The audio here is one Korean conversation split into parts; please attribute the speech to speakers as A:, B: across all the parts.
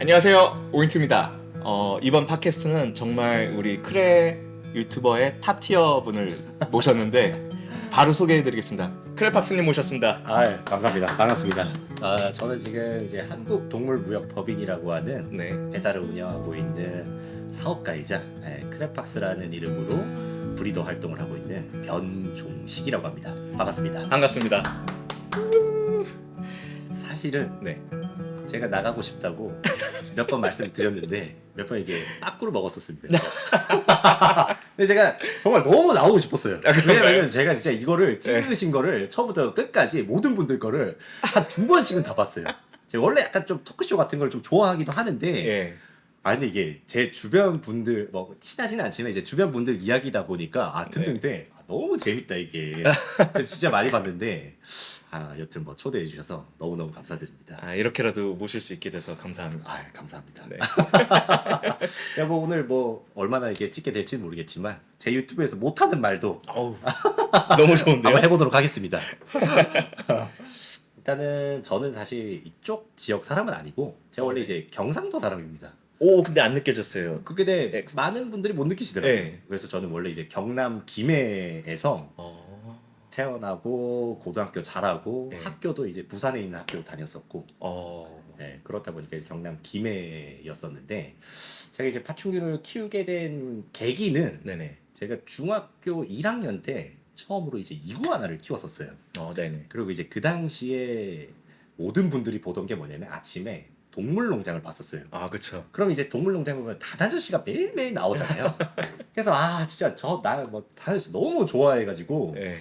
A: 안녕하세요, 오인트입니다. 이번 팟캐스트는 정말 우리 크레 유튜버의 탑티어 분을 모셨는데 바로 소개해드리겠습니다. 크레 박스님 모셨습니다.
B: 감사합니다. 반갑습니다. 저는 지금 이제 한국동물무역법인이라고 하는
A: 네,
B: 회사를 운영하고 있는 사업가이자 크랩박스라는 이름으로 브리더 활동을 하고 있는 변종식이라고 합니다. 반갑습니다.
A: 반갑습니다.
B: 사실은
A: 네,
B: 제가 나가고 싶다고 몇 번 말씀드렸는데 몇 번 이게 빠꾸를 먹었었습니다. 제가. 근데 제가 정말 너무 나오고 싶었어요. 왜냐면 제가 진짜 이거를 찍으신 거를 처음부터 끝까지 모든 분들 거를 한 2번씩은 다 봤어요. 제가 원래 약간 좀 토크쇼 같은 걸 좀 좋아하기도 하는데
A: 예,
B: 근데 이게 제 주변 분들 뭐 친하지는 않지만 이제 주변 분들 이야기다 보니까 듣는데 너무 재밌다 이게. 그래서 진짜 많이 봤는데 여튼 뭐 초대해 주셔서 너무너무 감사드립니다.
A: 이렇게라도 모실 수 있게 돼서 감사합니다.
B: 감사합니다.
A: 네.
B: 제가 뭐 오늘 뭐 얼마나 이게 찍게 될지 모르겠지만 제 유튜브에서 못하는 말도
A: 어우, 너무 좋은데요?
B: 한번 해보도록 하겠습니다. 일단은 저는 사실 이쪽 지역 사람은 아니고 제가 원래 이제 경상도 사람입니다.
A: 오, 근데 안 느껴졌어요.
B: 그게 많은 분들이 못 느끼시더라고요.
A: 네.
B: 그래서 저는 원래 이제 경남 김해에서
A: 어,
B: 태어나고 고등학교 잘하고
A: 네.
B: 학교도 이제 부산에 있는 학교를 다녔었고
A: 어,
B: 그렇다 보니까 이제 경남 김해였었는데 제가 이제 파충류를 키우게 된 계기는
A: 네네.
B: 제가 중학교 1학년 때 처음으로 이제 이구아나를 키웠었어요.
A: 네네.
B: 그리고 이제 그 당시에 모든 분들이 보던 게 뭐냐면 아침에 동물농장을 봤었어요.
A: 그쵸.
B: 그럼 이제 동물농장 보면 다나저씨가 매일매일 나오잖아요. 그래서 진짜 뭐 다나저씨 너무 좋아해가지고
A: 네.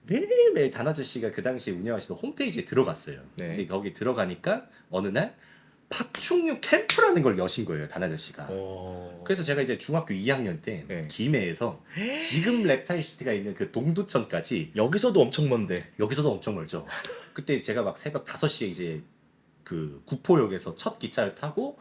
B: 매일매일 다나저씨가 그 당시에 운영하시던 홈페이지에 들어갔어요.
A: 네.
B: 근데 거기 들어가니까 어느 날 파충류 캠프라는 걸 여신 거예요, 다나저씨가. 그래서 제가 이제 중학교 2학년 때
A: 네.
B: 김해에서 지금 랩타일시티가 있는 그 동두천까지
A: 여기서도 엄청 먼데.
B: 여기서도 엄청 멀죠. 그때 제가 막 새벽 5시에 이제 그 구포역에서 첫 기차를 타고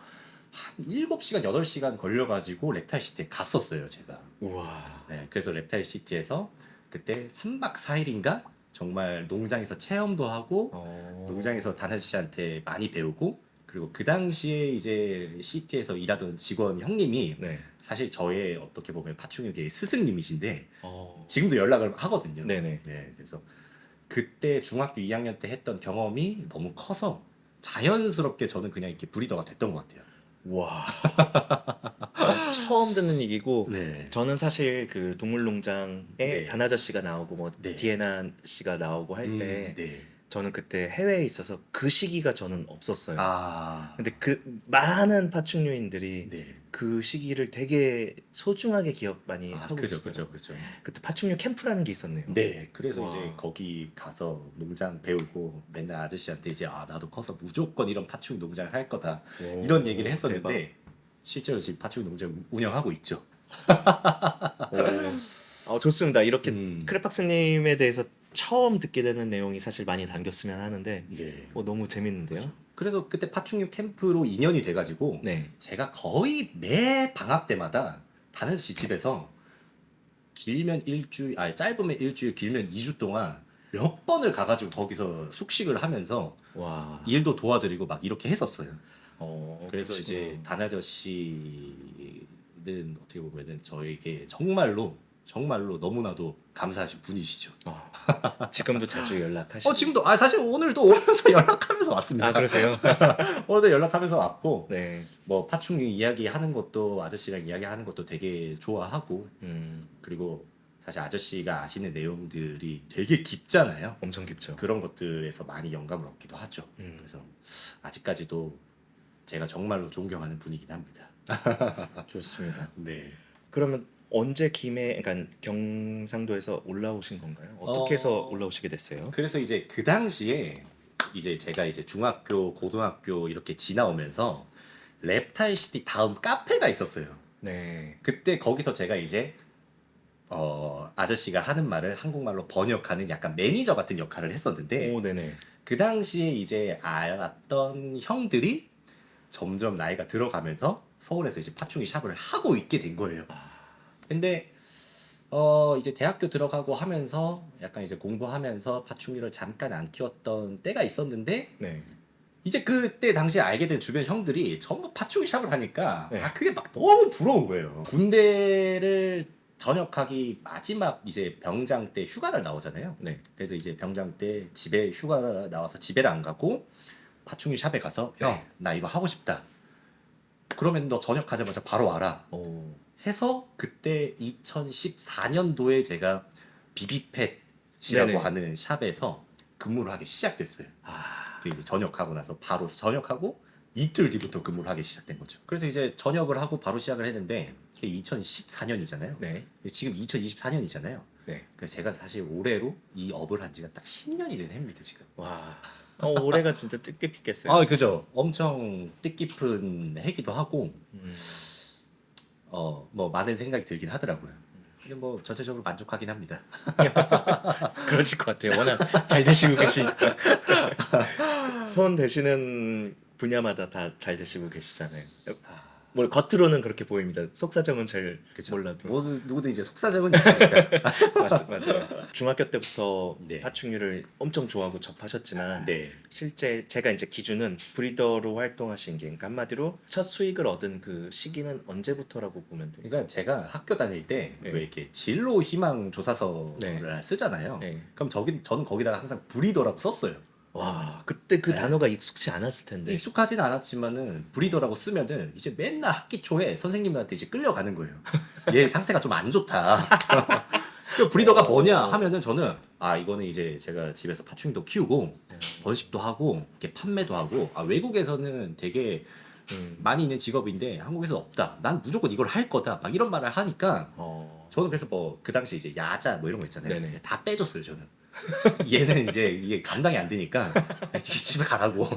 B: 한 7시간, 8시간 걸려가지고 랩타일시티에 갔었어요, 제가.
A: 우와.
B: 네, 그래서 랩타일시티에서 그때 3박 4일인가 정말 농장에서 체험도 하고 농장에서 다나저씨한테 많이 배우고 그리고 그 당시에 이제 시티에서 일하던 직원 형님이
A: 네.
B: 사실 저의 어떻게 보면 파충류계의 스승님이신데
A: 어.
B: 지금도 연락을 하거든요.
A: 네네.
B: 네, 그래서 그때 중학교 2학년 때 했던 경험이 너무 커서 자연스럽게 저는 그냥 이렇게 브리더가 됐던 것 같아요.
A: 와. 처음 듣는 얘기고
B: 네.
A: 저는 사실 그 동물농장에
B: 네.
A: 다나저씨가 나오고 뭐
B: 네.
A: 디에나 씨가 나오고 할 때
B: 네.
A: 저는 그때 해외에 있어서 그 시기가 저는 없었어요.
B: 아.
A: 근데 그 많은 파충류인들이
B: 네.
A: 그 시기를 되게 소중하게 기억 많이 하고
B: 그죠,
A: 계시더라고요.
B: 그죠.
A: 그때 파충류 캠프라는 게 있었네요.
B: 네, 그래서
A: 와.
B: 이제 거기 가서 농장 배우고 맨날 아저씨한테 이제 나도 커서 무조건 이런 파충류 농장을 할 거다
A: 오,
B: 이런 얘기를 했었는데
A: 대박.
B: 실제로 지금 파충류 농장 운영하고 있죠.
A: 좋습니다. 이렇게
B: 음.
A: 크레팍스님에 대해서 처음 듣게 되는 내용이 사실 많이 담겼으면 하는데
B: 네.
A: 너무 재밌는데요.
B: 그래서 그때 파충류 캠프로 인연이 돼가지고
A: 네.
B: 제가 거의 매 방학 때마다 다나저씨 집에서 길면 일주일, 짧으면 일주일, 길면 2주 동안 몇 번을 가가지고 거기서 숙식을 하면서
A: 와.
B: 일도 도와드리고 막 이렇게 했었어요. 그래서
A: 그러시구나.
B: 이제 다나저씨는 어떻게 보면은 저에게 정말로 너무나도 감사하신 분이시죠.
A: 지금도 자주 연락하시고.
B: 지금도 사실 오늘도 오면서 연락하면서 왔습니다.
A: 그러세요?
B: 오늘도 연락하면서 왔고
A: 네.
B: 뭐 파충류 이야기하는 것도 아저씨랑 이야기하는 것도 되게 좋아하고 그리고 사실 아저씨가 아시는 내용들이 되게 깊잖아요.
A: 엄청 깊죠.
B: 그런 것들에서 많이 영감을 얻기도 하죠. 그래서 아직까지도 제가 정말로 존경하는 분이긴 합니다.
A: 좋습니다.
B: 네.
A: 그러면 언제 그러니까 경상도에서 올라오신 건가요? 어떻게 해서 올라오시게 됐어요?
B: 그래서 이제 그 당시에 이제 제가 이제 중학교, 고등학교 이렇게 지나오면서 랩타일시티 다음 카페가 있었어요.
A: 네.
B: 그때 거기서 제가 이제 아저씨가 하는 말을 한국말로 번역하는 약간 매니저 같은 역할을 했었는데
A: 네네.
B: 그 당시에 이제 알았던 형들이 점점 나이가 들어가면서 서울에서 이제 파충류 샵을 하고 있게 된 거예요. 근데 이제 대학교 들어가고 하면서 약간 이제 공부하면서 파충류를 잠깐 안 키웠던 때가 있었는데
A: 네.
B: 이제 그때 당시에 알게 된 주변 형들이 전부 파충류 샵을 하니까
A: 네.
B: 그게 막 너무 부러운 거예요. 군대를 전역하기 마지막 이제 병장 때 휴가를 나오잖아요.
A: 네.
B: 그래서 이제 병장 때 집에 휴가를 나와서 집에를 안 가고 파충류 샵에 가서
A: 네.
B: 형, 나 이거 하고 싶다. 그러면 너 전역하자마자 바로 와라.
A: 오.
B: 해서 그때 2014년도에 제가 비비펫이라고
A: 네네.
B: 하는 샵에서 근무를 하기 시작됐어요.
A: 아.
B: 이제 전역하고 나서 바로 전역하고 이틀 뒤부터 근무를 하기 시작된 거죠. 그래서 이제 전역을 하고 바로 시작을 했는데 그게 2014년이잖아요.
A: 네.
B: 지금 2024년이잖아요.
A: 네.
B: 그래서 제가 사실 올해로 이 업을 한 지가 딱 10년이 된 해입니다 지금.
A: 와. 올해가 진짜 뜻깊겠어요.
B: 아 그죠. 엄청 뜻깊은 해기도 하고 뭐 많은 생각이 들긴 하더라고요. 근데 뭐 전체적으로 만족하긴 합니다.
A: 그러실 것 같아요. 워낙 잘 되시고 계시니까. 손 되시는 분야마다 다 잘 되시고 계시잖아요. 뭘 겉으로는 그렇게 보입니다. 속사정은 잘
B: 그쵸.
A: 몰라도.
B: 모두 누구도 이제 속사정은 있으니까.
A: 맞아요. 중학교 때부터
B: 네.
A: 파충류를 엄청 좋아하고 접하셨지만
B: 네.
A: 실제 제가 이제 기준은 브리더로 활동하신 게 그러니까 한마디로 첫 수익을 얻은 그 시기는 언제부터라고 보면 돼요.
B: 그러니까 제가 학교 다닐 때
A: 네.
B: 왜 이렇게 진로 희망 조사서를
A: 네.
B: 쓰잖아요.
A: 네.
B: 그럼 저는 거기다가 항상 브리더라고 썼어요.
A: 와, 그때 그
B: 네.
A: 단어가 익숙치 않았을 텐데.
B: 익숙하진 않았지만은 브리더라고 쓰면은 이제 맨날 학기 초에 선생님한테 이제 끌려가는 거예요. 얘 상태가 좀 안 좋다. 그 브리더가 뭐냐 하면은 저는 이거는 이제 제가 집에서 파충류도 키우고 번식도 하고 이렇게 판매도 하고 외국에서는 되게 많이 있는 직업인데 한국에서 없다. 난 무조건 이걸 할 거다. 막 이런 말을 하니까 저는 그래서 뭐 그 당시 이제 야자 뭐 이런 거 있잖아요.
A: 네네.
B: 다 빼줬어요 저는. 얘는 이제 이게 감당이 안 되니까 집에 가라고.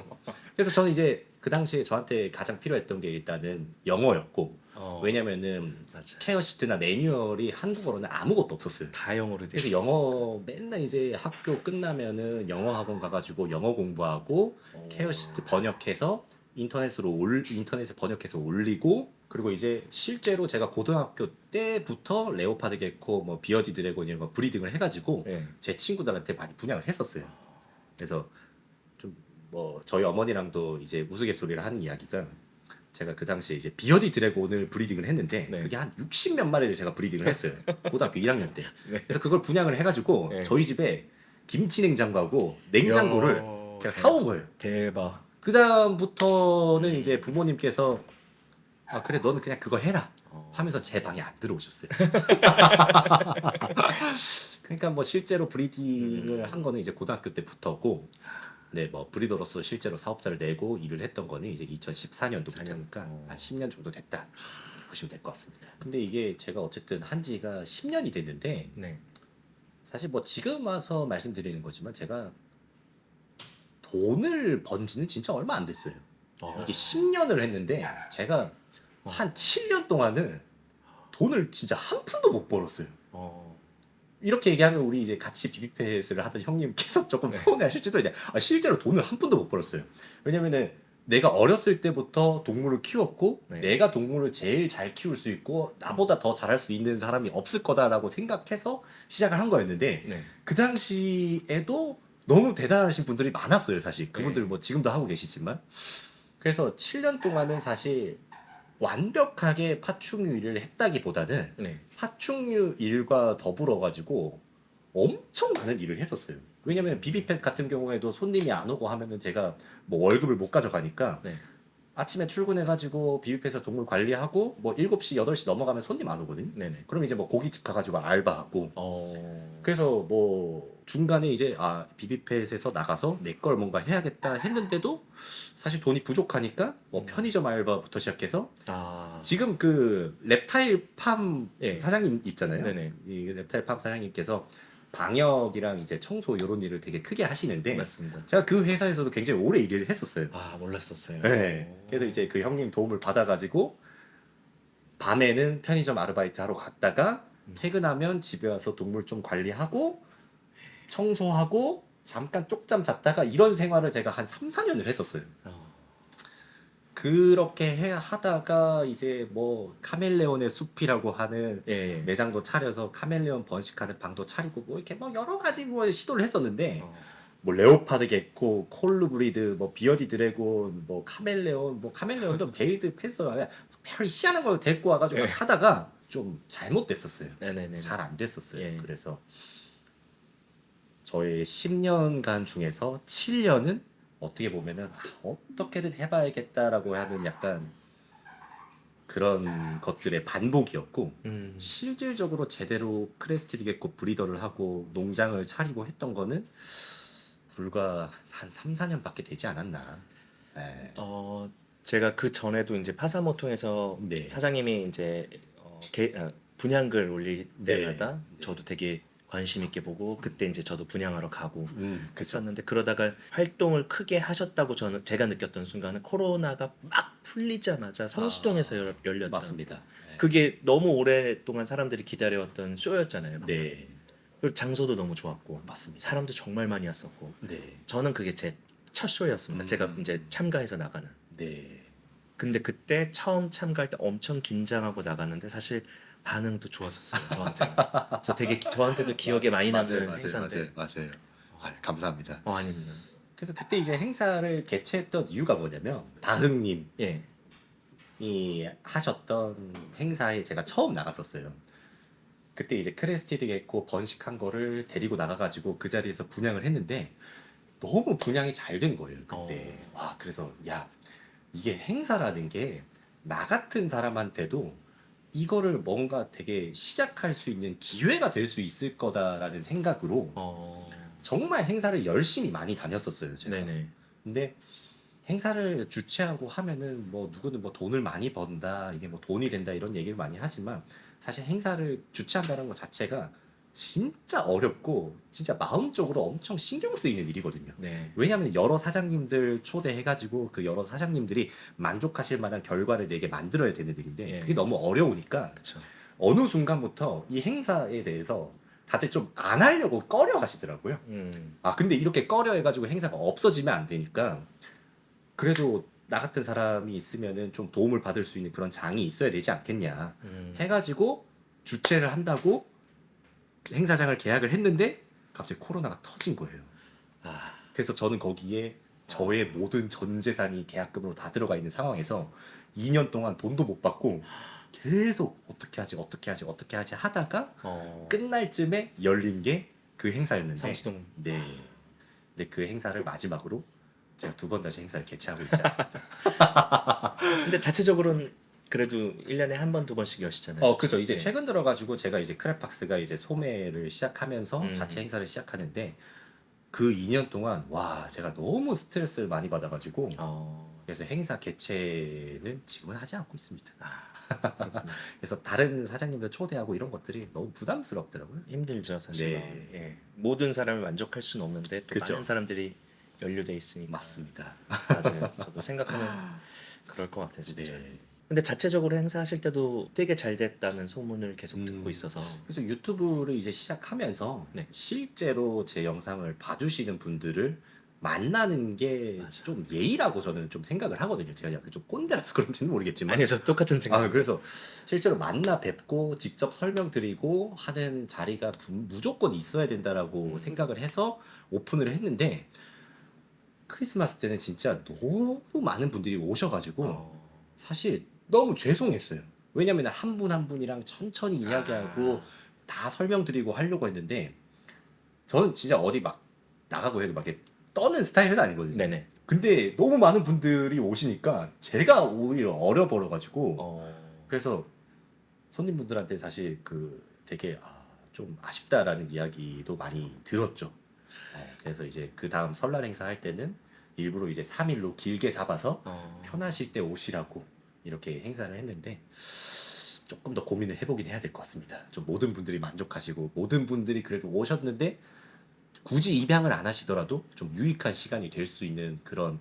B: 그래서 저는 이제 그 당시에 저한테 가장 필요했던 게 일단은 영어였고 왜냐면은
A: 맞아.
B: 케어 시트나 매뉴얼이 한국어로는 아무것도 없었어요.
A: 다 영어로 돼.
B: 그래서 영어 맨날 이제 학교 끝나면은 영어 학원 가가지고 영어 공부하고 케어 시트 번역해서 인터넷에 번역해서 올리고 그리고 이제 실제로 제가 고등학교 때부터 레오파드 게코 뭐 비어디 드래곤 이런 거 브리딩을 해가지고
A: 네.
B: 제 친구들한테 많이 분양을 했었어요. 그래서 좀 뭐 저희 어머니랑도 이제 우스갯소리를 하는 이야기가 제가 그 당시에 이제 비어디 드래곤을 브리딩을 했는데
A: 네.
B: 그게 한 60몇 마리를 제가 브리딩을 했어요. 고등학교 1학년 때.
A: 네.
B: 그래서 그걸 분양을 해가지고
A: 네.
B: 저희 집에 김치 냉장고하고 냉장고를
A: 이야,
B: 제가 사온 거예요.
A: 대박.
B: 그 다음부터는 이제 부모님께서 그래 너는 그냥 그거 해라 하면서 제 방에 안 들어오셨어요. 그러니까 뭐 실제로 브리딩을 한 거는 이제 고등학교 때부터고, 네 뭐 브리더로서 실제로 사업자를 내고 일을 했던 거는 이제 2014년도부터니까 한 10년 정도 됐다 보시면 될 것 같습니다. 근데 이게 제가 어쨌든 한 지가 10년이 됐는데
A: 네.
B: 사실 뭐 지금 와서 말씀드리는 거지만 제가 돈을 번 지는 진짜 얼마 안 됐어요. 이게 10년을 했는데 제가 한 7년 동안은 돈을 진짜 한 푼도 못 벌었어요. 이렇게 얘기하면 우리 이제 같이 비비펫을 하던 형님께서 조금 서운해하실지도 있는데 실제로 돈을 한 푼도 못 벌었어요. 왜냐면은 내가 어렸을 때부터 동물을 키웠고 내가 동물을 제일 잘 키울 수 있고 나보다 더 잘할 수 있는 사람이 없을 거다라고 생각해서 시작을 한 거였는데 그 당시에도 너무 대단하신 분들이 많았어요. 사실 그분들 뭐 지금도 하고 계시지만 그래서 7년 동안은 사실 완벽하게 파충류 일을 했다기보다는 파충류 일과 더불어 가지고 엄청 많은 일을 했었어요. 왜냐면 비비펫 같은 경우에도 손님이 안 오고 하면은 제가 뭐 월급을 못 가져가니까 아침에 출근해가지고 비비펫에서 동물 관리하고 뭐 7시 8시 넘어가면 손님 안 오거든요. 그럼 이제 뭐 고깃집 가가지고 알바하고 그래서 뭐 중간에 이제 비비펫에서 나가서 내 걸 뭔가 해야겠다 했는데도 사실 돈이 부족하니까 뭐 편의점 알바부터 시작해서 지금 그 랩타일 팜 사장님 있잖아요. 이 랩타일 팜 사장님께서 방역이랑 이제 청소 이런 일을 되게 크게 하시는데
A: 맞습니다.
B: 제가 그 회사에서도 굉장히 오래 일을 했었어요.
A: 몰랐었어요.
B: 네. 그래서 이제 그 형님 도움을 받아가지고 밤에는 편의점 아르바이트 하러 갔다가 퇴근하면 집에 와서 동물 좀 관리하고 청소하고 잠깐 쪽잠 잤다가 이런 생활을 제가 한 3, 4년을 했었어요. 그렇게 하다가 이제 뭐 카멜레온의 숲이라고 하는
A: 예. 예.
B: 매장도 차려서 카멜레온 번식하는 방도 차리고 뭐 이렇게 뭐 여러 가지 뭐 시도를 했었는데
A: 어.
B: 뭐 레오파드 개코, 콜루브리드, 뭐 비어디 드래곤, 뭐 카멜레온, 뭐 카멜레온도 베일드 팬서가 별 희한한 걸 데리고 와가지고
A: 예.
B: 막 하다가 좀 잘못됐었어요.
A: 네네네.
B: 잘 안 됐었어요.
A: 예.
B: 그래서 저의 10년간 중에서 7년은 어떻게 보면은 어떻게든 해봐야겠다라고 하는 약간 그런 것들의 반복이었고 실질적으로 제대로 크레스티드 개코 브리더를 하고 농장을 차리고 했던 거는 불과 한 3, 4년밖에 되지 않았나. 예.
A: 제가 그 전에도 이제 파사모토에서
B: 네.
A: 사장님이 이제 분양글 올릴
B: 네.
A: 때마다
B: 네.
A: 저도 되게 관심 있게 보고 그때 이제 저도 분양하러 가고
B: 그쵸.
A: 했었는데 그러다가 활동을 크게 하셨다고 저는 제가 느꼈던 순간은 코로나가 막 풀리자마자 성수동에서 열렸던
B: 맞습니다.
A: 그게 너무 오랫동안 사람들이 기다려왔던 쇼였잖아요.
B: 네.
A: 그리고 장소도 너무 좋았고
B: 맞습니다.
A: 사람도 정말 많이 왔었고
B: 네.
A: 저는 그게 제 첫 쇼였습니다. 제가 이제 참가해서 나가는.
B: 네.
A: 근데 그때 처음 참가할 때 엄청 긴장하고 나갔는데 사실 반응도 좋았었어요. 저한테. 그래서 되게 저한테도 기억에 많이 남는 행사인데.
B: 맞아요. 감사합니다.
A: 아닙니다.
B: 그래서 그때 이제 행사를 개최했던 이유가 뭐냐면 다흥님이
A: 예.
B: 하셨던 행사에 제가 처음 나갔었어요. 그때 이제 크레스티드 개코 번식한 거를 데리고 나가가지고 그 자리에서 분양을 했는데 너무 분양이 잘 된 거예요 그때. 와, 그래서 야, 이게 행사라는 게 나 같은 사람한테도 이거를 뭔가 되게 시작할 수 있는 기회가 될 수 있을 거다라는 생각으로 정말 행사를 열심히 많이 다녔었어요 제가.
A: 네네.
B: 근데 행사를 주최하고 하면은 뭐 누구는 뭐 돈을 많이 번다, 이게 뭐 돈이 된다 이런 얘기를 많이 하지만 사실 행사를 주최한다는 것 자체가 진짜 어렵고 진짜 마음적으로 엄청 신경 쓰이는 일이거든요.
A: 네.
B: 왜냐하면 여러 사장님들 초대해가지고 그 여러 사장님들이 만족하실 만한 결과를 내게 만들어야 되는 일인데
A: 예.
B: 그게 너무 어려우니까
A: 그렇죠.
B: 어느 순간부터 이 행사에 대해서 다들 좀 안 하려고 꺼려 하시더라고요. 근데 이렇게 꺼려 해가지고 행사가 없어지면 안 되니까 그래도 나 같은 사람이 있으면은 좀 도움을 받을 수 있는 그런 장이 있어야 되지 않겠냐 해가지고 주최를 한다고 행사장을 계약을 했는데 갑자기 코로나가 터진 거예요. 그래서 저는 거기에 저의 모든 전 재산이 계약금으로 다 들어가 있는 상황에서 2년 동안 돈도 못 받고 계속 어떻게 하지 하다가 끝날 쯤에 열린 게 그 행사였는데
A: 성수동.
B: 네. 근데 그 행사를 마지막으로 제가 2번 다시 행사를 개최하고 있지 않습니다.
A: 근데 자체적으로는 그래도 1년에 한 번, 두 번씩 여시잖아요.
B: 그죠. 이제
A: 예.
B: 최근 들어가지고 제가 이제 크랩박스가 이제 소매를 시작하면서 자체 행사를 시작하는데 그 2년 동안 와 제가 너무 스트레스를 많이 받아가지고 그래서 행사 개최는 지금은 하지 않고 있습니다. 그래서 다른 사장님들 초대하고 이런 것들이 너무 부담스럽더라고요.
A: 힘들죠 사실.
B: 네.
A: 예. 모든 사람을 만족할 수는 없는데 또
B: 그쵸.
A: 많은 사람들이 연루돼 있으니까.
B: 맞습니다.
A: 맞아요. 저도 생각하면 그럴 것 같아요 진짜.
B: 네.
A: 근데 자체적으로 행사하실 때도 되게 잘 됐다는 소문을 계속 듣고 있어서.
B: 그래서 유튜브를 이제 시작하면서
A: 네.
B: 실제로 제 영상을 봐주시는 분들을 만나는 게
A: 맞아.
B: 좀 예의라고 저는 좀 생각을 하거든요. 제가 약간 좀 꼰대라서 그런지는 모르겠지만.
A: 아니요, 저 똑같은 생각.
B: 그래서 실제로 만나 뵙고 직접 설명드리고 하는 자리가 무조건 있어야 된다라고 생각을 해서 오픈을 했는데 크리스마스 때는 진짜 너무 많은 분들이 오셔가지고 사실 너무 죄송했어요. 왜냐면 한 분 한 분이랑 천천히 이야기하고 다 설명드리고 하려고 했는데 저는 진짜 어디 막 나가고 해도 막 이렇게 떠는 스타일은 아니거든요.
A: 네네.
B: 근데 너무 많은 분들이 오시니까 제가 오히려 어려버려가지고 그래서 손님분들한테 사실 그 되게 좀 아쉽다라는 이야기도 많이 들었죠. 그래서 이제 그 다음 설날 행사 할 때는 일부러 이제 3일로 길게 잡아서 편하실 때 오시라고 이렇게 행사를 했는데 조금 더 고민을 해보긴 해야 될 것 같습니다. 좀 모든 분들이 만족하시고 모든 분들이 그래도 오셨는데 굳이 입양을 안 하시더라도 좀 유익한 시간이 될 수 있는 그런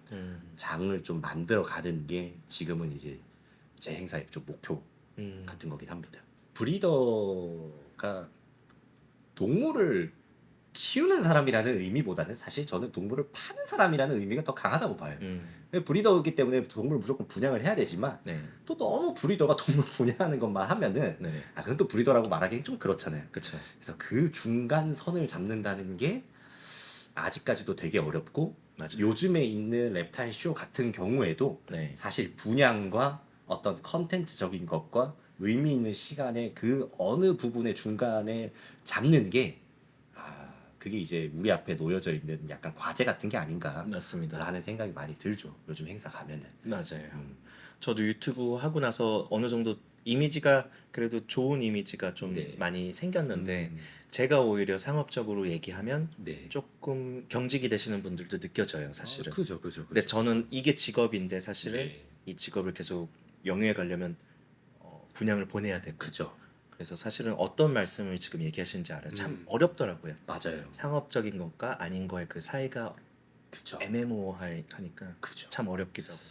B: 장을 좀 만들어 가는 게 지금은 이제 제 행사의 좀 목표 같은 거긴 합니다. 브리더가 동물을 키우는 사람이라는 의미보다는 사실 저는 동물을 파는 사람이라는 의미가 더 강하다고 봐요. 브리더이기 때문에 동물 무조건 분양을 해야 되지만
A: 네.
B: 또 너무 브리더가 동물 분양하는 것만 하면은
A: 네.
B: 그건 또 브리더라고 말하기엔 좀 그렇잖아요.
A: 그렇죠.
B: 그래서 그 중간 선을 잡는다는 게 아직까지도 되게 어렵고
A: 맞아요.
B: 요즘에 있는 랩타일 쇼 같은 경우에도
A: 네.
B: 사실 분양과 어떤 컨텐츠적인 것과 의미 있는 시간에 그 어느 부분의 중간에 잡는 게 그게 이제 우리 앞에 놓여져 있는 약간 과제 같은 게 아닌가라는
A: 맞습니다.
B: 생각이 많이 들죠. 요즘 행사 가면은.
A: 맞아요.
B: 음.
A: 저도 유튜브 하고 나서 어느 정도 이미지가 그래도 좋은 이미지가 좀
B: 네.
A: 많이 생겼는데
B: 음.
A: 제가 오히려 상업적으로 얘기하면
B: 네.
A: 조금 경직이 되시는 분들도 느껴져요, 사실은.
B: 그죠.
A: 근데 저는 이게 직업인데 사실은
B: 네.
A: 이 직업을 계속 영위해 가려면 분양을 보내야 되고
B: 그죠.
A: 그래서 사실은 어떤 말씀을 지금 얘기하시는지 알아요. 참
B: 음.
A: 어렵더라고요.
B: 맞아요.
A: 상업적인 것과 아닌 거의 그 사이가
B: 그죠.
A: 애매모호하니까
B: 그죠.
A: 참 어렵기도 하고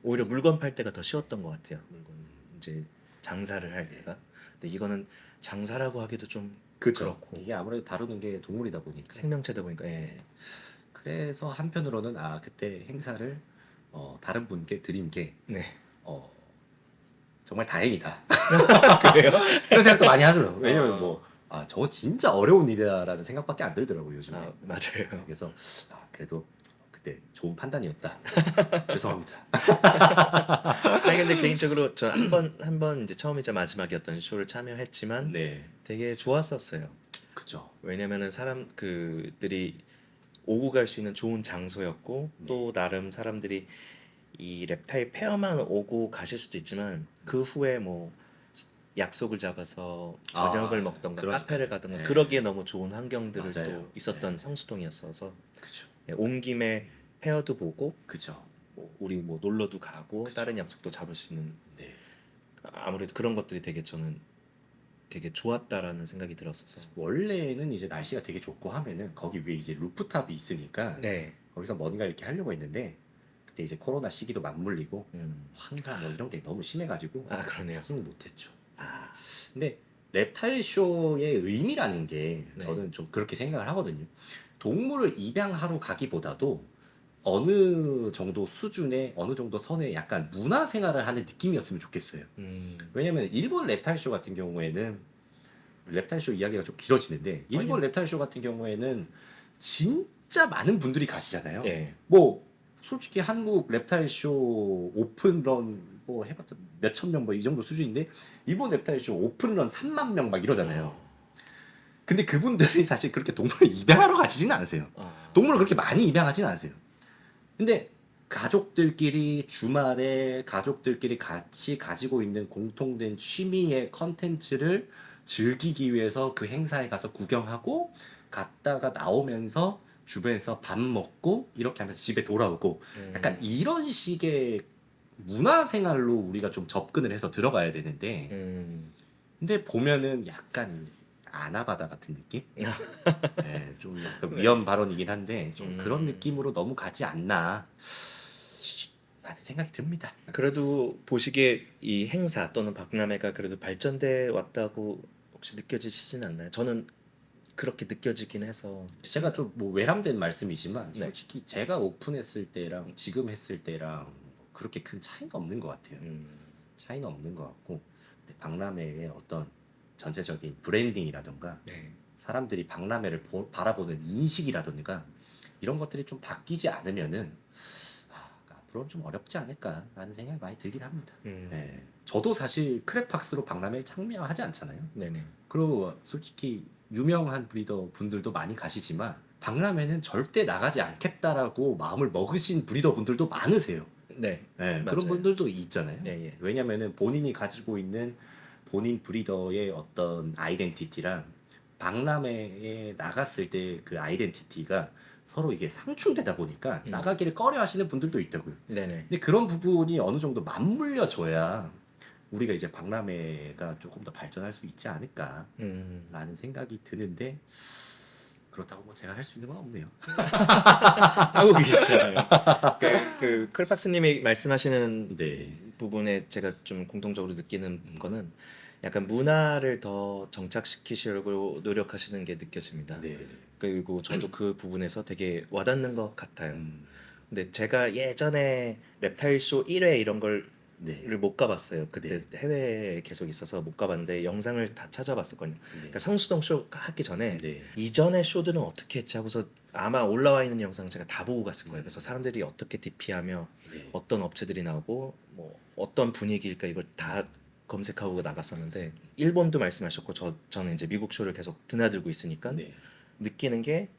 A: 오히려 물건 팔 때가 더 쉬웠던 것 같아요. 물건 이제 장사를 할 때가. 근데 이거는 장사라고 하기도 좀
B: 그죠.
A: 그렇고
B: 이게 아무래도 다루는 게 동물이다 보니까.
A: 생명체다 보니까 예.
B: 네. 그래서 한편으로는 그때 행사를 다른 분께 드린 게
A: 네.
B: 정말 다행이다.
A: 그래요?
B: 그런 생각도 많이 하더라고요. 왜냐면
A: 어.
B: 저거 진짜 어려운 일이다라는 생각밖에 안 들더라고요, 요즘에.
A: 아, 맞아요.
B: 그래서 그래도 그때 좋은 판단이었다. 죄송합니다.
A: 아니 근데 개인적으로 저 한 번 이제 처음이자 마지막이었던 쇼를 참여했지만
B: 네.
A: 되게 좋았었어요.
B: 그죠.
A: 왜냐면은 사람 그들이 오고 갈 수 있는 좋은 장소였고
B: 네.
A: 또 나름 사람들이 이 랩타일 페어만 오고 가실 수도 있지만 그 후에 뭐 약속을 잡아서 저녁을 먹던가
B: 그러니까요.
A: 카페를 가던가
B: 네.
A: 그러기에 너무 좋은 환경들을
B: 맞아요.
A: 또 있었던
B: 네.
A: 성수동이었어서
B: 그죠.
A: 온 김에 페어도 보고
B: 그죠.
A: 뭐 우리 뭐 놀러도 가고
B: 그쵸.
A: 다른 약속도 잡을 수 있는
B: 네.
A: 아무래도 그런 것들이 되게 저는 되게 좋았다라는 생각이 들었어서
B: 원래는 이제 날씨가 되게 좋고 하면은 거기 위에 이제 루프탑이 있으니까
A: 네.
B: 거기서 뭔가 이렇게 하려고 했는데 그때 이제 코로나 시기도 맞물리고
A: 음.
B: 황사 뭐 이런 게 너무 심해가지고
A: 아 그러네요.
B: 하지는 못했죠.
A: 아
B: 근데 랩타일 쇼의 의미라는 게
A: 네.
B: 저는 좀 그렇게 생각을 하거든요. 동물을 입양하러 가기보다도 어느 정도 수준의 어느 정도 선의 약간 문화 생활을 하는 느낌이었으면 좋겠어요. 왜냐면 일본 랩타일 쇼 같은 경우에는 랩타일 쇼 이야기가 좀 길어지는데 일본 랩타일 쇼 같은 경우에는 진짜 많은 분들이 가시잖아요.
A: 예.
B: 뭐 솔직히 한국 랩타일 쇼 오픈런 뭐 해봤자 몇천 명 뭐 이 정도 수준인데 일본 랩타일 쇼 오픈런 3만 명 막 이러잖아요. 근데 그분들이 사실 그렇게 동물을 입양하러 가시지는 않으세요. 동물을 그렇게 많이 입양하지는 않으세요. 근데 가족들끼리 주말에 가족들끼리 같이 가지고 있는 공통된 취미의 컨텐츠를 즐기기 위해서 그 행사에 가서 구경하고 갔다가 나오면서 주변에서 밥 먹고 이렇게 하면서 집에 돌아오고 약간 이런 식의 문화생활로 우리가 좀 접근을 해서 들어가야 되는데 근데 보면은 약간 아나바다 같은 느낌? 네, 좀 약간 위험 발언이긴 한데 좀 그런 느낌으로 너무 가지 않나 라는 생각이 듭니다.
A: 그래도 보시기에 이 행사 또는 박람회가 그래도 발전돼 왔다고 혹시 느껴지시진 않나요? 저는 그렇게 느껴지긴 해서
B: 제가 좀 뭐 외람된 말씀이지만
A: 네.
B: 솔직히 제가 오픈했을 때랑 지금 했을 때랑 그렇게 큰 차이는 없는 것 같아요. 차이는 없는 것 같고 근데 박람회의 어떤 전체적인 브랜딩이라던가
A: 네.
B: 사람들이 박람회를 바라보는 인식이라던가 이런 것들이 좀 바뀌지 않으면은 앞으로는 좀 어렵지 않을까라는 생각이 많이 들긴 합니다. 예. 저도 사실 크랩박스로 박람회에 참여하지 않잖아요.
A: 네네.
B: 그리고 솔직히 유명한 브리더 분들도 많이 가시지만 박람회는 절대 나가지 않겠다라고 마음을 먹으신 브리더 분들도 많으세요.
A: 네.
B: 예, 그런
A: 맞아요.
B: 분들도 있잖아요.
A: 예, 예.
B: 왜냐면은 본인이 가지고 있는 본인 브리더의 어떤 아이덴티티랑 박람회에 나갔을 때 그 아이덴티티가 서로 이게 상충되다 보니까 나가기를 꺼려 하시는 분들도 있다고요.
A: 네네.
B: 근데 그런 부분이 어느 정도 맞물려져야 우리가 이제 박람회가 조금 더 발전할 수 있지 않을까라는 생각이 드는데 그렇다고 뭐 제가 할 수 있는 건 없네요.
A: 하고 계시잖아요. 그 클박스님이 말씀하시는
B: 네.
A: 부분에 제가 좀 공통적으로 느끼는 거는 약간 문화를 더 정착시키시려고 노력하시는 게 느껴집니다.
B: 네.
A: 그리고 저도 그 부분에서 되게 와닿는 것 같아요. 근데 제가 예전에 랩타일 쇼 1회 이런 걸
B: 네.
A: 못 가봤어요. 그때
B: 네.
A: 해외에 계속 있어서 못 가봤는데 영상을 다 찾아봤었거든요.
B: 네.
A: 그러니까 성수동 쇼 하기 전에
B: 네.
A: 이전의 쇼들은 어떻게 했지 하고서 아마 올라와 있는 영상 제가 다 보고 갔을 거예요. 그래서 사람들이 어떻게 DP하며
B: 네.
A: 어떤 업체들이 나오고 뭐 어떤 분위기일까 이걸 다 검색하고 나갔었는데 일본도 말씀하셨고 저는 이제 미국 쇼를 계속 드나들고 있으니까
B: 네.
A: 느끼는 게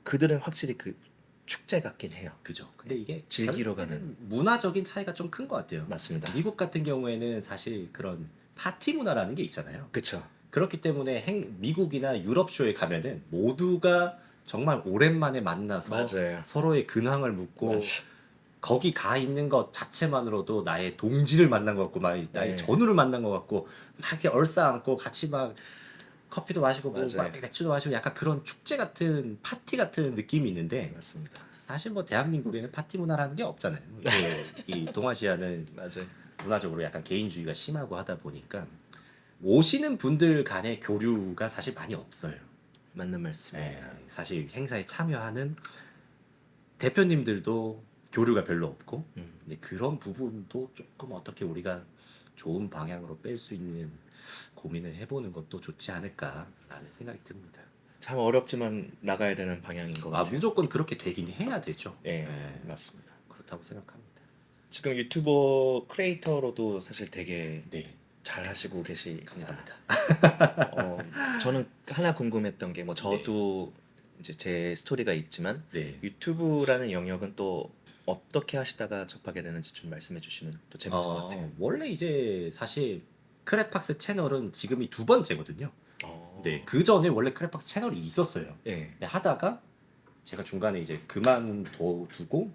A: 그들은 확실히 그 축제 같긴 해요.
B: 그죠. 근데 이게
A: 즐기러
B: 결국에는 문화적인 차이가 좀 큰 것 같아요.
A: 맞습니다.
B: 미국 같은 경우에는 사실 그런 파티 문화라는 게 있잖아요.
A: 그쵸.
B: 그렇기 때문에 미국이나 유럽 쇼에 가면은 모두가 정말 오랜만에 만나서
A: 맞아요.
B: 서로의 근황을 묻고
A: 맞아요.
B: 거기 가 있는 것 자체만으로도 나의 동지를 만난 것 같고 막 나의
A: 네.
B: 전우를 만난 것 같고 막 이렇게 얼싸안고 같이 막 커피도 마시고 뭐
A: 맞아요.
B: 막 맥주도 마시고 약간 그런 축제 같은 파티 같은 느낌이 있는데
A: 맞습니다.
B: 사실 뭐 대한민국에는 파티 문화라는 게 없잖아요. 이 동아시아는
A: 맞아요.
B: 문화적으로 약간 개인주의가 심하고 하다 보니까 오시는 분들 간의 교류가 사실 많이 없어요.
A: 맞는 말씀입니다.
B: 사실 행사에 참여하는 대표님들도 교류가 별로 없고 근데 그런 부분도 조금 어떻게 우리가 좋은 방향으로 뺄 수 있는 고민을 해보는 것도 좋지 않을까라는 생각이 듭니다.
A: 참 어렵지만 나가야 되는 방향인 것 같아요.
B: 무조건 그렇게 되긴 해야 되죠.
A: 예,
B: 예,
A: 맞습니다.
B: 그렇다고 생각합니다.
A: 지금 유튜버 크리에이터로도 사실 되게
B: 네,
A: 잘 하시고 계시.
B: 감사합니다.
A: 저는 하나 궁금했던 게 뭐
B: 네.
A: 저도 이제 제 스토리가 있지만
B: 네.
A: 유튜브라는 영역은 또 어떻게 하시다가 접하게 되는지 좀 말씀해 주시면 또 재밌을 것 같아요.
B: 원래 이제 사실 크랩팍스 채널은 지금이 두 번째거든요. 네, 그 전에 원래 크랩팍스 채널이 있었어요.
A: 예.
B: 근데 하다가 제가 중간에 이제 그만두고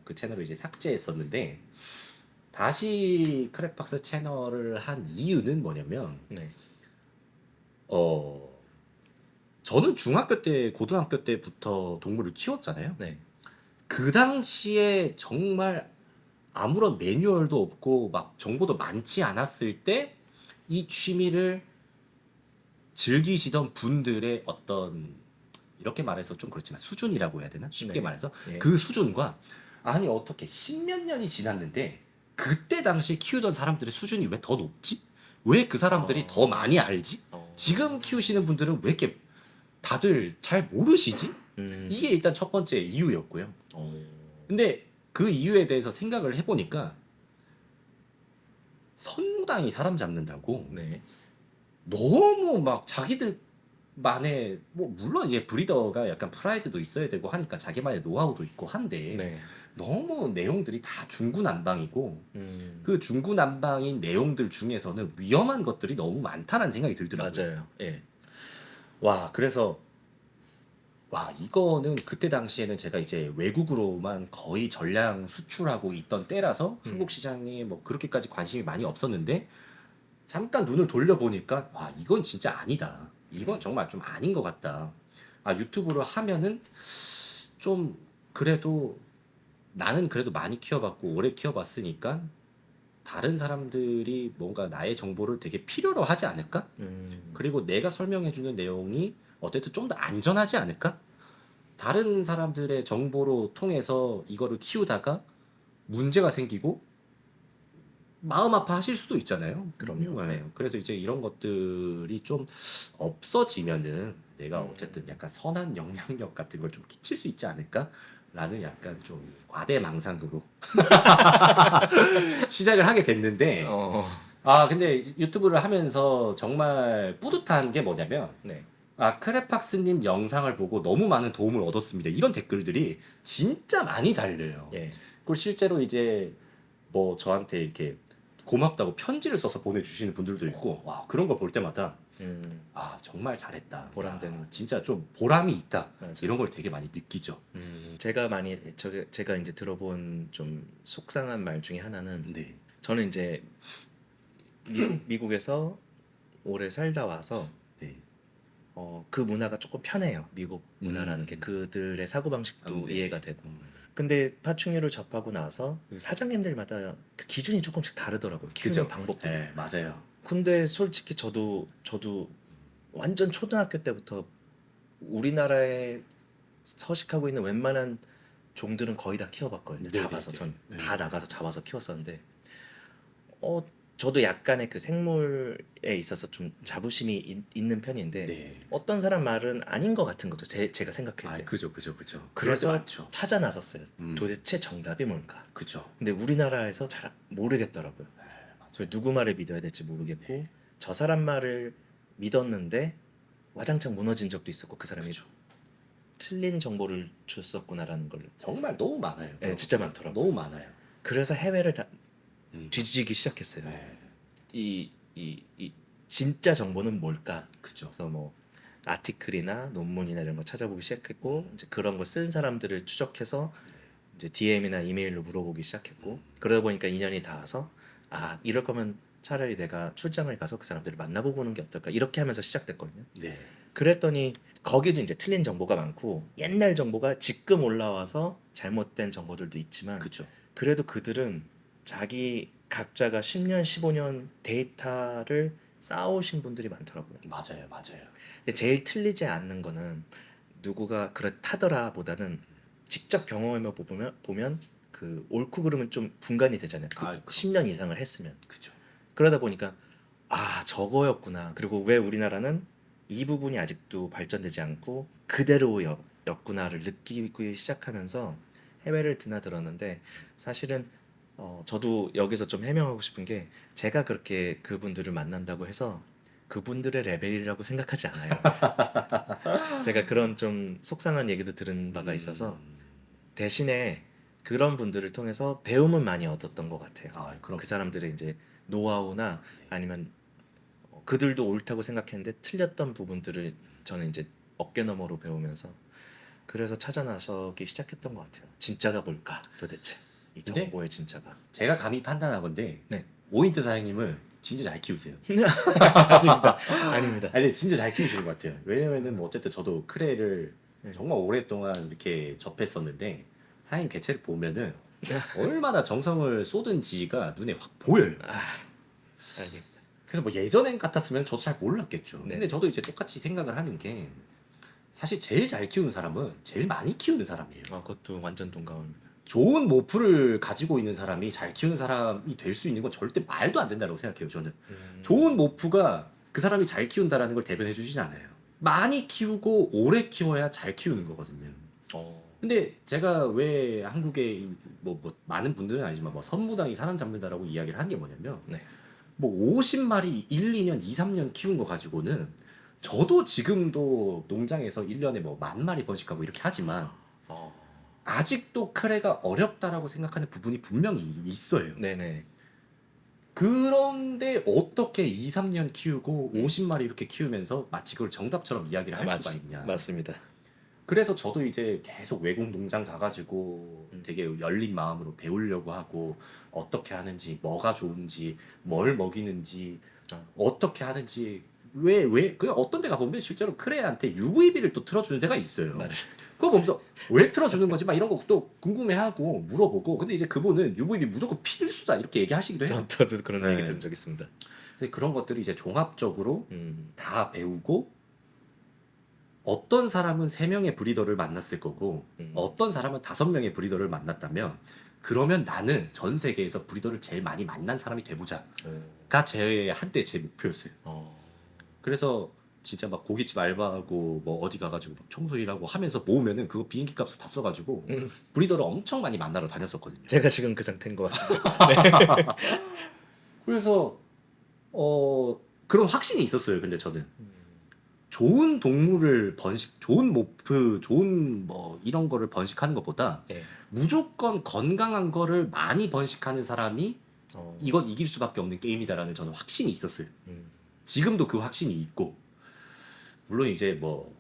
B: 그 채널을 이제 삭제했었는데 다시 크랩팍스 채널을 한 이유는 뭐냐면
A: 네.
B: 어 저는 중학교 때 고등학교 때부터 동물을 키웠잖아요.
A: 네.
B: 그 당시에 정말 아무런 매뉴얼도 없고 막 정보도 많지 않았을 때 이 취미를 즐기시던 분들의 어떤 이렇게 말해서 좀 그렇지만 수준이라고 해야 되나? 쉽게
A: 네.
B: 말해서
A: 예.
B: 그 수준과 아니 어떻게 십몇 년이 지났는데 그때 당시 키우던 사람들의 수준이 왜 더 높지? 왜 그 사람들이 더 많이 알지? 지금 키우시는 분들은 왜 이렇게 다들 잘 모르시지? 이게 일단 첫 번째 이유였고요. 근데 그 이유에 대해서 생각을 해보니까 선무당이 사람 잡는다고
A: 네.
B: 너무 막 자기들만의 뭐 물론 이제 브리더가 약간 프라이드도 있어야 되고 하니까 자기만의 노하우도 있고 한데
A: 네.
B: 너무 내용들이 다 중구난방이고
A: 음.
B: 그 중구난방인 내용들 중에서는 위험한 것들이 너무 많다는 생각이 들더라고요.
A: 맞아요. 예.
B: 와 그래서 와 이거는 그때 당시에는 제가 이제 외국으로만 거의 전량 수출하고 있던 때라서 한국 시장에 뭐 그렇게까지 관심이 많이 없었는데 잠깐 눈을 돌려보니까 와 이건 진짜 아니다. 이건 정말 좀 아닌 것 같다. 유튜브를 하면은 좀 그래도 나는 그래도 많이 키워봤고 오래 키워봤으니까 다른 사람들이 뭔가 나의 정보를 되게 필요로 하지 않을까? 그리고 내가 설명해주는 내용이 어쨌든 좀 더 안전하지 않을까? 다른 사람들의 정보로 통해서 이거를 키우다가 문제가 생기고 마음 아파하실 수도 있잖아요.
A: 그럼요.
B: 네. 그래서 이제 이런 것들이 좀 없어지면은 내가 어쨌든 약간 선한 영향력 같은 걸 좀 끼칠 수 있지 않을까? 라는 약간 좀 과대망상으로 시작을 하게 됐는데 근데 유튜브를 하면서 정말 뿌듯한 게 뭐냐면
A: 네.
B: 크레팍스님 영상을 보고 너무 많은 도움을 얻었습니다. 이런 댓글들이 진짜 많이 달려요.
A: 예.
B: 그리고 실제로 이제 뭐 저한테 이렇게 고맙다고 편지를 써서 보내주시는 분들도 있고 와 그런 거 볼 때마다 정말 잘했다.
A: 보람되는.
B: 진짜 좀 보람이 있다.
A: 맞아요.
B: 이런 걸 되게 많이 느끼죠.
A: 제가 많이 제가 이제 들어본 좀 속상한 말 중에 하나는
B: 네.
A: 저는 이제 미국에서 오래 살다 와서
B: 네.
A: 그 문화가 조금 편해요. 미국 문화라는 게 그들의 사고방식도
B: 네.
A: 이해가 되고. 근데 파충류를 접하고 나서 그 사장님들마다 그 기준이 조금씩 다르더라고요. 키우는 방법도.
B: 네, 맞아요.
A: 근데 솔직히 저도 완전 초등학교 때부터 우리나라에 서식하고 있는 웬만한 종들은 거의 다 키워봤거든요.
B: 네네네.
A: 잡아서 전
B: 네.
A: 다 나가서 잡아서 키웠었는데 저도 약간의 그 생물에 있어서 좀 자부심이 있는 편인데
B: 네.
A: 어떤 사람 말은 아닌 것 같은 거죠. 제가 생각할
B: 아,
A: 때.
B: 그죠. 그럴 때
A: 그래서
B: 많죠.
A: 찾아 나섰어요.
B: 음.
A: 도대체 정답이 뭘까?
B: 그죠.
A: 근데 우리나라에서 잘 모르겠더라고요.
B: 네, 맞아요.
A: 그래서 누구 말을 믿어야 될지 모르겠고
B: 네.
A: 저 사람 말을 믿었는데 와장창 무너진 적도 있었고 그 사람이
B: 그죠.
A: 틀린 정보를 줬었구나라는 걸
B: 정말 너무 많아요.
A: 네, 진짜 많더라고요.
B: 너무 많아요.
A: 그래서 해외를 다
B: 음.
A: 뒤지기 시작했어요.
B: 네.
A: 이 진짜 정보는 뭘까?
B: 그죠.
A: 그래서 뭐 아티클이나 논문이나 이런 거 찾아보기 시작했고 이제 그런 거 쓴 사람들을 추적해서 이제 DM이나 이메일로 물어보기 시작했고 그러다 보니까 인연이 닿아서 아 이럴 거면 차라리 내가 출장을 가서 그 사람들을 만나보고 오는 게 어떨까 이렇게 하면서 시작됐거든요.
B: 네.
A: 그랬더니 거기도 이제 틀린 정보가 많고 옛날 정보가 지금 올라와서 잘못된 정보들도 있지만
B: 그죠.
A: 그래도 그들은 자기 각자가 10년, 15년 데이터를 쌓아오신 분들이 많더라고요.
B: 맞아요. 맞아요.
A: 근데 제일 틀리지 않는 거는 누구가 그렇다더라 보다는 직접 경험해 보면 그 옳고 그름은 좀 분간이 되잖아요. 그
B: 아, 그럼.
A: 10년 이상을 했으면.
B: 그죠.
A: 그러다 보니까 아 저거였구나. 그리고 왜 우리나라는 이 부분이 아직도 발전되지 않고 그대로였구나를 느끼기 시작하면서 해외를 드나들었는데 사실은 저도 여기서 좀 해명하고 싶은 게 제가 그렇게 그분들을 만난다고 해서 그분들의 레벨이라고 생각하지 않아요. 제가 그런 좀 속상한 얘기도 들은 바가 있어서 대신에 그런 분들을 통해서 배움은 많이 얻었던 것 같아요.
B: 아, 그럼.
A: 그 사람들의 이제 노하우나
B: 네.
A: 아니면 그들도 옳다고 생각했는데 틀렸던 부분들을 저는 이제 어깨너머로 배우면서 그래서 찾아 나서기 시작했던 것 같아요. 진짜가 뭘까 도대체 이
B: 근데
A: 정보의 진짜가.
B: 제가 감히 판단하건데
A: 네.
B: 오인트 사장님은 진짜 잘 키우세요.
A: 아닙니다. 아닙니다.
B: 아니 진짜 잘 키우시는 것 같아요. 왜냐면은 뭐 어쨌든 저도 크레를
A: 네.
B: 정말 오랫동안 이렇게 접했었는데 사장님 개체를 보면은 얼마나 정성을 쏟은지가 눈에 확 보여요.
A: 알겠습니다.
B: 그래서 뭐 예전엔 같았으면 저도 잘 몰랐겠죠.
A: 네.
B: 근데 저도 이제 똑같이 생각을 하는 게 사실 제일 잘 키우는 사람은 제일 많이 키우는 사람이에요.
A: 그것도 완전 동감합니다.
B: 좋은 모프를 가지고 있는 사람이 잘 키우는 사람이 될 수 있는 건 절대 말도 안 된다고 생각해요. 저는 좋은 모프가 그 사람이 잘 키운다라는 걸 대변해 주시지 않아요. 많이 키우고 오래 키워야 잘 키우는 거거든요. 근데 제가 왜 한국에 뭐 많은 분들은 아니지만 뭐 선무당이 사람 잡는다라고 이야기를 하는 게 뭐냐면
A: 네.
B: 뭐 50마리 1, 2년, 2, 3년 키운 거 가지고는 저도 지금도 농장에서 1년에 뭐 10,000마리 번식하고 이렇게 하지만 아직도 크레가 어렵다라고 생각하는 부분이 분명히 있어요.
A: 네네.
B: 그런데 어떻게 2, 3년 키우고 50마리 이렇게 키우면서 마치 그걸 정답처럼 이야기를 할 수가 있냐.
A: 맞습니다.
B: 그래서 저도 이제 계속 외국 농장 가가지고 되게 열린 마음으로 배우려고 하고 어떻게 하는지, 뭐가 좋은지, 뭘 먹이는지, 어떻게 하는지 그 어떤 데 가보면 실제로 크레한테 UVB를 또 틀어주는 데가 있어요.
A: 맞아요.
B: 그거 보면서 왜 틀어주는 거지? 막 이런 것도 궁금해하고 물어보고 근데 이제 그분은 UVB 무조건 필수다 이렇게 얘기하시기도 해요.
A: 저도 그런 얘기
B: 네.
A: 들은 적 있습니다.
B: 그래서 그런 것들이 이제 종합적으로 다 배우고 어떤 사람은 3명의 브리더를 만났을 거고 어떤 사람은 5명의 브리더를 만났다면 그러면 나는 전 세계에서 브리더를 제일 많이 만난 사람이 돼보자가 제 한때 제 목표였어요. 그래서 진짜 막 고깃집 알바하고 뭐 어디 가가지고 막 청소 일하고 하면서 모으면은 그거 비행기 값을 다 써가지고 브리더를 엄청 많이 만나러 다녔었거든요.
A: 제가 지금 그 상태인 것 같습니다.
B: 그래서 그런 확신이 있었어요. 근데 저는 좋은 동물을 좋은 모프, 좋은 뭐 이런 거를 번식하는 것보다
A: 네.
B: 무조건 건강한 거를 많이 번식하는 사람이 이건 이길 수밖에 없는 게임이다라는 저는 확신이 있었어요. 지금도 그 확신이 있고 물론 이제 뭐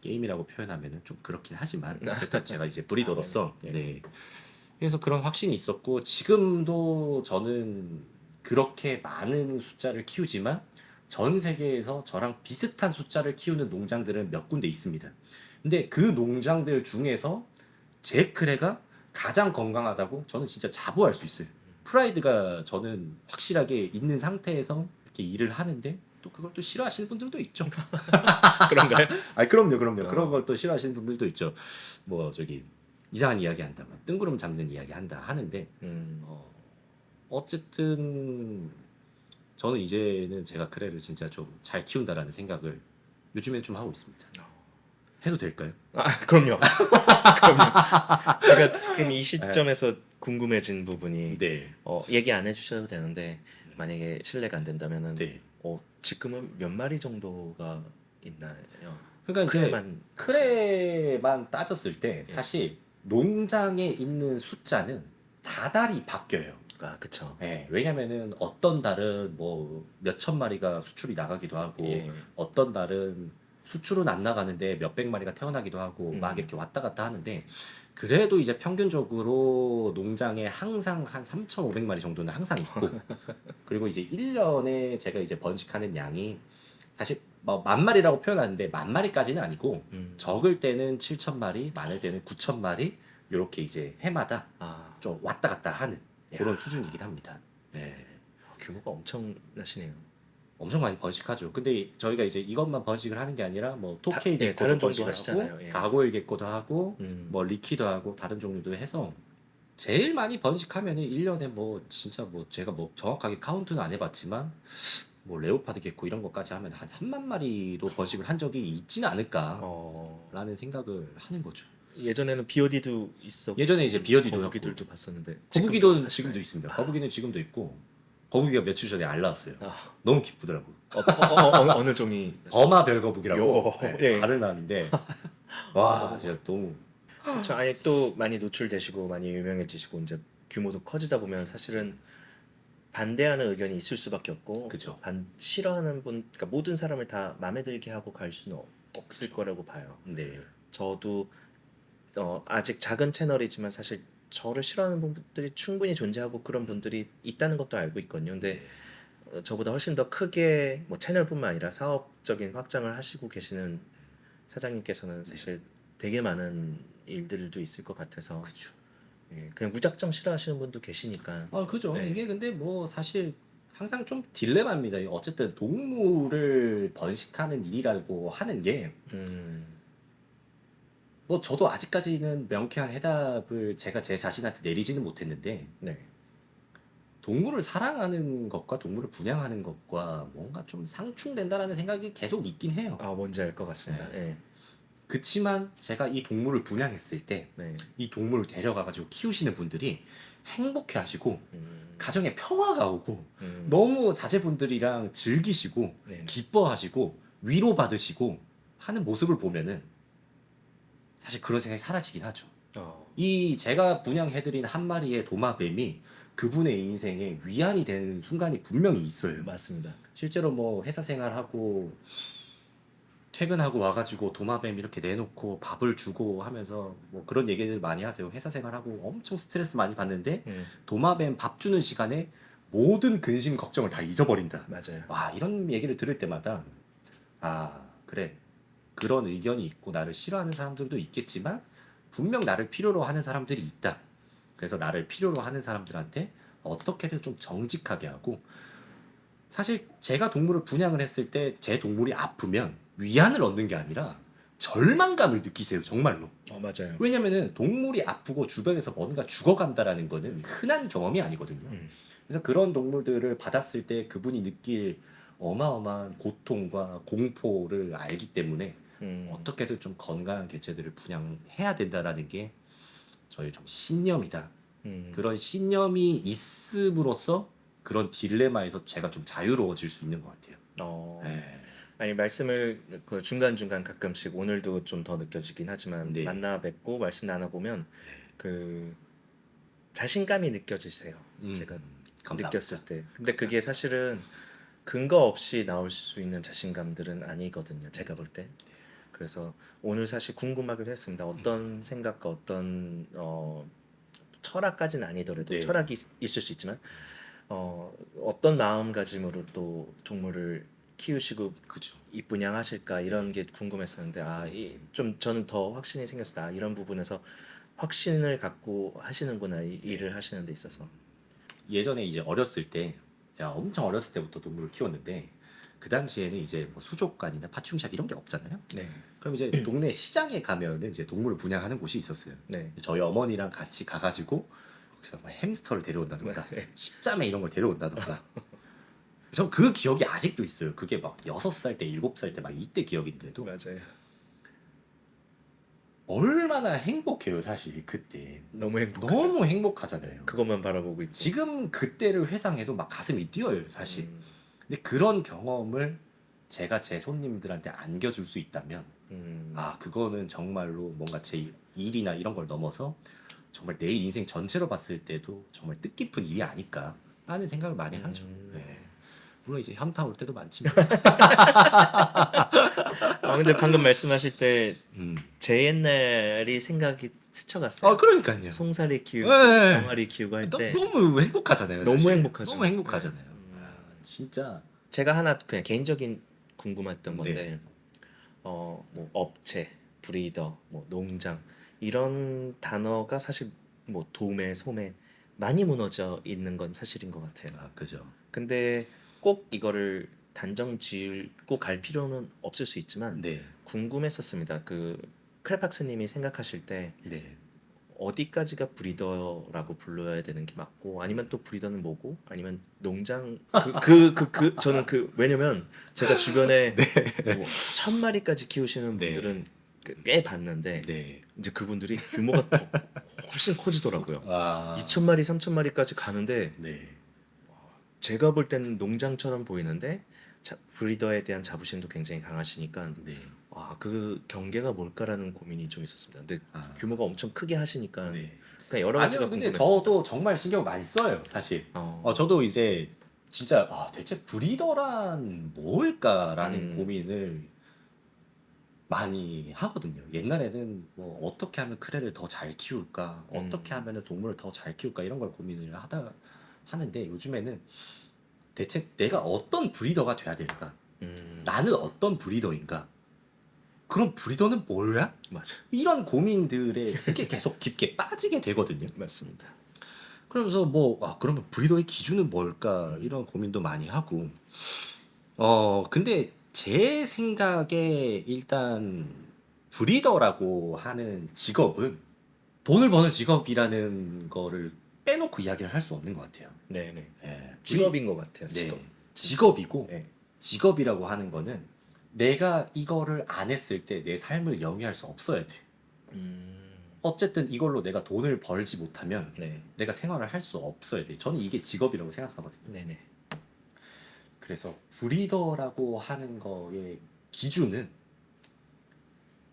B: 게임이라고 표현하면은 좀 그렇긴 하지만 어쨌든 제가 이제 브리더로서 네. 그래서 그런 확신이 있었고 지금도 저는 그렇게 많은 숫자를 키우지만 전 세계에서 저랑 비슷한 숫자를 키우는 농장들은 몇 군데 있습니다. 근데 그 농장들 중에서 제 크레가 가장 건강하다고 저는 진짜 자부할 수 있어요. 프라이드가 저는 확실하게 있는 상태에서 이렇게 일을 하는데 또 그걸 또 싫어하시는 분들도 있죠.
A: 그런가요?
B: 아 그럼요. 그런 걸 또 싫어하시는 분들도 있죠. 뭐 저기 이상한 이야기 한다, 막 뜬구름 잡는 이야기 한다 하는데 어쨌든 저는 이제는 제가 크레를 진짜 좀 잘 키운다라는 생각을 요즘에 좀 하고 있습니다. 해도 될까요?
A: 아, 그럼요. 그럼요. 제가 그럼 이
B: 네.
A: 시점에서 궁금해진 부분이
B: 네.
A: 얘기 안 해주셔도 되는데 만약에 실례가 안 된다면은
B: 네.
A: 지금은 몇 마리 정도가 있나요?
B: 그러니까 이제
A: 크레만
B: 크레만 따졌을 때
A: 예.
B: 사실 농장에 있는 숫자는 다달이 바뀌어요.
A: 그쵸.
B: 예, 왜냐면은 어떤 달은 뭐 몇천 마리가 수출이 나가기도 하고
A: 예.
B: 어떤 달은 수출은 안 나가는데 몇백 마리가 태어나기도 하고 막 이렇게 왔다 갔다 하는데 그래도 이제 평균적으로 농장에 항상 한 3,500마리 정도는 항상 있고 그리고 이제 1년에 제가 이제 번식하는 양이 사실 뭐 만 마리라고 표현하는데 만 마리까지는 아니고 적을 때는 7,000마리, 많을 때는 9,000마리 이렇게 이제 해마다
A: 아,
B: 좀 왔다 갔다 하는 그런
A: 야.
B: 수준이긴 합니다. 예.
A: 규모가 엄청나시네요.
B: 엄청 많이 번식하죠. 근데 저희가 이제 이것만 번식을 하는 게 아니라 뭐 토케이
A: 예,
B: 게코도
A: 다른 종도
B: 번식을 하고
A: 하시잖아요. 예.
B: 가고일 게코도 하고
A: 음.
B: 뭐 리키도 하고 다른 종류도 해서 제일 많이 번식하면은 1년에 뭐 진짜 뭐 제가 뭐 정확하게 카운트는 안 해봤지만 뭐 레오파드 게코 이런 것까지 하면 한 3만 마리도 번식을 한 적이 있지는 않을까라는
A: 어,
B: 생각을 하는 거죠.
A: 예전에는 비오디도 있었고
B: 예전에 이제 비어디도
A: 거북이들도 봤었는데
B: 거북이도
A: 하시나요?
B: 지금도 있습니다. 거북이는 지금도 있고 거북이가 며칠 전에 알 낳았어요.
A: 아,
B: 너무 기쁘더라고.
A: 어느 종이?
B: 버마 별거북이라고
A: 요,
B: 네,
A: 예.
B: 알을 낳았는데 와 진짜 너무
A: 그렇죠. 아니 또 많이 노출되시고 많이 유명해지시고 이제 규모도 커지다 보면 사실은 반대하는 의견이 있을 수밖에 없고
B: 그죠.
A: 싫어하는 분, 그러니까 모든 사람을 다 마음에 들게 하고 갈 수는 없을
B: 그쵸.
A: 거라고 봐요.
B: 네.
A: 저도 아직 작은 채널이지만 사실 저를 싫어하는 분들이 충분히 존재하고 그런 분들이 있다는 것도 알고 있거든요. 근데 저보다 훨씬 더 크게 뭐 채널뿐만 아니라 사업적인 확장을 하시고 계시는 사장님께서는 사실 되게 많은 일들도 있을 것 같아서
B: 그죠.
A: 예, 그냥 무작정 싫어하시는 분도 계시니까.
B: 그죠.
A: 네.
B: 이게 근데 뭐 사실 항상 좀 딜레마입니다. 어쨌든 동물을 번식하는 일이라고 하는 게 뭐 저도 아직까지는 명쾌한 해답을 제가 제 자신한테 내리지는 못했는데
A: 네.
B: 동물을 사랑하는 것과 동물을 분양하는 것과 뭔가 좀 상충된다라는 생각이 계속 있긴 해요.
A: 뭔지 알 것 같습니다. 예.
B: 그치만 제가 이 동물을 분양했을 때
A: 네.
B: 이 동물을 데려가가지고 키우시는 분들이 행복해 하시고
A: 음,
B: 가정에 평화가 오고
A: 음,
B: 너무 자제분들이랑 즐기시고
A: 네네.
B: 기뻐하시고 위로받으시고 하는 모습을 보면은 사실 그런 생각이 사라지긴 하죠. 이 제가 분양해드린 한 마리의 도마뱀이 그분의 인생에 위안이 되는 순간이 분명히 있어요.
A: 맞습니다.
B: 실제로 뭐 회사 생활하고 퇴근하고 와가지고 도마뱀 이렇게 내놓고 밥을 주고 하면서 뭐 그런 얘기들 많이 하세요. 회사 생활하고 엄청 스트레스 많이 받는데 도마뱀 밥 주는 시간에 모든 근심 걱정을 다 잊어버린다.
A: 맞아요.
B: 와 이런 얘기를 들을 때마다 아 그래 그런 의견이 있고 나를 싫어하는 사람들도 있겠지만 분명 나를 필요로 하는 사람들이 있다. 그래서 나를 필요로 하는 사람들한테 어떻게든 좀 정직하게 하고 사실 제가 동물을 분양을 했을 때 제 동물이 아프면 위안을 얻는 게 아니라 절망감을 느끼세요 정말로.
A: 맞아요.
B: 왜냐면은 동물이 아프고 주변에서 뭔가 죽어간다라는 거는 흔한 경험이 아니거든요. 그래서 그런 동물들을 받았을 때 그분이 느낄 어마어마한 고통과 공포를 알기 때문에 어떻게든 좀 건강한 개체들을 분양해야 된다라는 게 저희 좀 신념이다. 그런 신념이 있음으로써 그런 딜레마에서 제가 좀 자유로워질 수 있는 것 같아요. 네.
A: 아니 말씀을 그 중간중간 가끔씩 오늘도 좀 더 느껴지긴 하지만
B: 네.
A: 만나 뵙고 말씀 나눠보면 그 자신감이 느껴지세요. 제가
B: 감사합니다.
A: 느꼈을 때. 근데 그게 사실은 근거 없이 나올 수 있는 자신감들은 아니거든요. 제가 볼 때. 그래서 오늘 사실 궁금하기도 했습니다. 어떤 생각과 어떤 철학까지는 아니더라도
B: 네.
A: 철학이 있을 수 있지만 어떤 마음가짐으로 또 동물을 키우시고
B: 그죠.
A: 입분양하실까 이런 게 궁금했었는데 좀 저는 더 확신이 생겼어요. 이런 부분에서 확신을 갖고 하시는구나 일을 하시는 데 있어서.
B: 예전에 이제 어렸을 때, 야, 엄청 어렸을 때부터 동물을 키웠는데, 그 당시에는 이제 뭐 수족관이나 파충샵 이런 게 없잖아요.
A: 네.
B: 그럼 이제 동네 시장에 가면은 이제 동물을 분양하는 곳이 있었어요.
A: 네.
B: 저희 어머니랑 같이 가가지고 거기서 뭐 햄스터를 데려온다던가
A: 네.
B: 십자매 이런 걸 데려온다던가. 전 그 기억이 아직도 있어요. 그게 막 6살 때, 7살 때 막 이때 기억인데도
A: 맞아요.
B: 얼마나 행복해요, 사실 그때.
A: 너무 행복하죠.
B: 너무 행복하잖아요.
A: 그것만 바라보고 있고.
B: 지금 그때를 회상해도 막 가슴이 뛰어요, 사실.
A: 음,
B: 근데 그런 경험을 제가 제 손님들한테 안겨줄 수 있다면
A: 아,
B: 그거는 정말로 뭔가 제 일이나 이런 걸 넘어서 정말 내 인생 전체로 봤을 때도 정말 뜻깊은 일이 아닐까 라는 생각을 많이 하죠. 네. 물론 이제 현타 올 때도 많지만.
A: 근데 방금 말씀하실 때 제
B: 음.
A: 옛날이 생각이 스쳐갔어요.
B: 그러니까요.
A: 송사리 키우고
B: 네.
A: 병아리 키우고 할 때
B: 너무 행복하잖아요.
A: 너무
B: 사실.
A: 행복하죠.
B: 너무 행복하잖아요.
A: 네.
B: 진짜.
A: 제가 하나 그냥 개인적인 궁금했던
B: 네.
A: 건데 뭐 업체, 브리더, 뭐 농장 이런 단어가 사실 뭐 도매, 소매 많이 무너져 있는 건 사실인 것 같아요.
B: 그죠.
A: 근데 꼭 이거를 단정 지고 갈 필요는 없을 수 있지만
B: 네.
A: 궁금했었습니다. 그 크레팍스님이 생각하실 때
B: 네.
A: 어디까지가 브리더라고 불러야 되는 게 맞고 아니면 또 브리더는 뭐고 아니면 농장 저는 왜냐면 제가 주변에 뭐 1000마리까지 키우시는
B: 네.
A: 분들은 꽤 봤는데
B: 네.
A: 이제 그분들이 규모가 더 훨씬 커지더라고요.
B: 아.
A: 2000마리, 3000마리까지 가는데
B: 네.
A: 제가 볼 때는 농장처럼 보이는데 브리더에 대한 자부심도 굉장히 강하시니까
B: 네.
A: 그 경계가 뭘까라는 고민이 좀 있었습니다. 근데 규모가 엄청 크게 하시니까
B: 네.
A: 그러니까 여러 가지가
B: 아니요, 근데
A: 궁금했어요.
B: 저도 정말 신경 많이 써요, 사실.
A: 어.
B: 저도 이제 진짜 대체 브리더란 뭘까라는
A: 음.
B: 고민을 많이 하거든요. 옛날에는 뭐 어떻게 하면 크레를 더 잘 키울까, 어떻게 하면 동물을 더 잘 키울까 이런 걸 고민을 하는데 요즘에는 대체 내가 어떤 브리더가 돼야 될까? 나는 어떤 브리더인가? 그럼 브리더는 뭐야?
A: 맞아.
B: 이런 고민들에 이렇게 계속 깊게 빠지게 되거든요.
A: 맞습니다.
B: 그러면서 그러면 브리더의 기준은 뭘까 이런 고민도 많이 하고 근데 제 생각에 일단 브리더라고 하는 직업은 돈을 버는 직업이라는 거를 빼놓고 이야기를 할 수 없는 것 같아요.
A: 네네.
B: 예,
A: 직업인 것 같아요.
B: 네,
A: 직업.
B: 직업이고
A: 네.
B: 직업이라고 하는 거는 내가 이거를 안 했을 때 내 삶을 영위할 수 없어야 돼. 어쨌든 이걸로 내가 돈을 벌지 못하면
A: 네.
B: 내가 생활을 할 수 없어야 돼. 저는 이게 직업이라고 생각하거든요.
A: 네네.
B: 그래서 브리더라고 하는 거의 기준은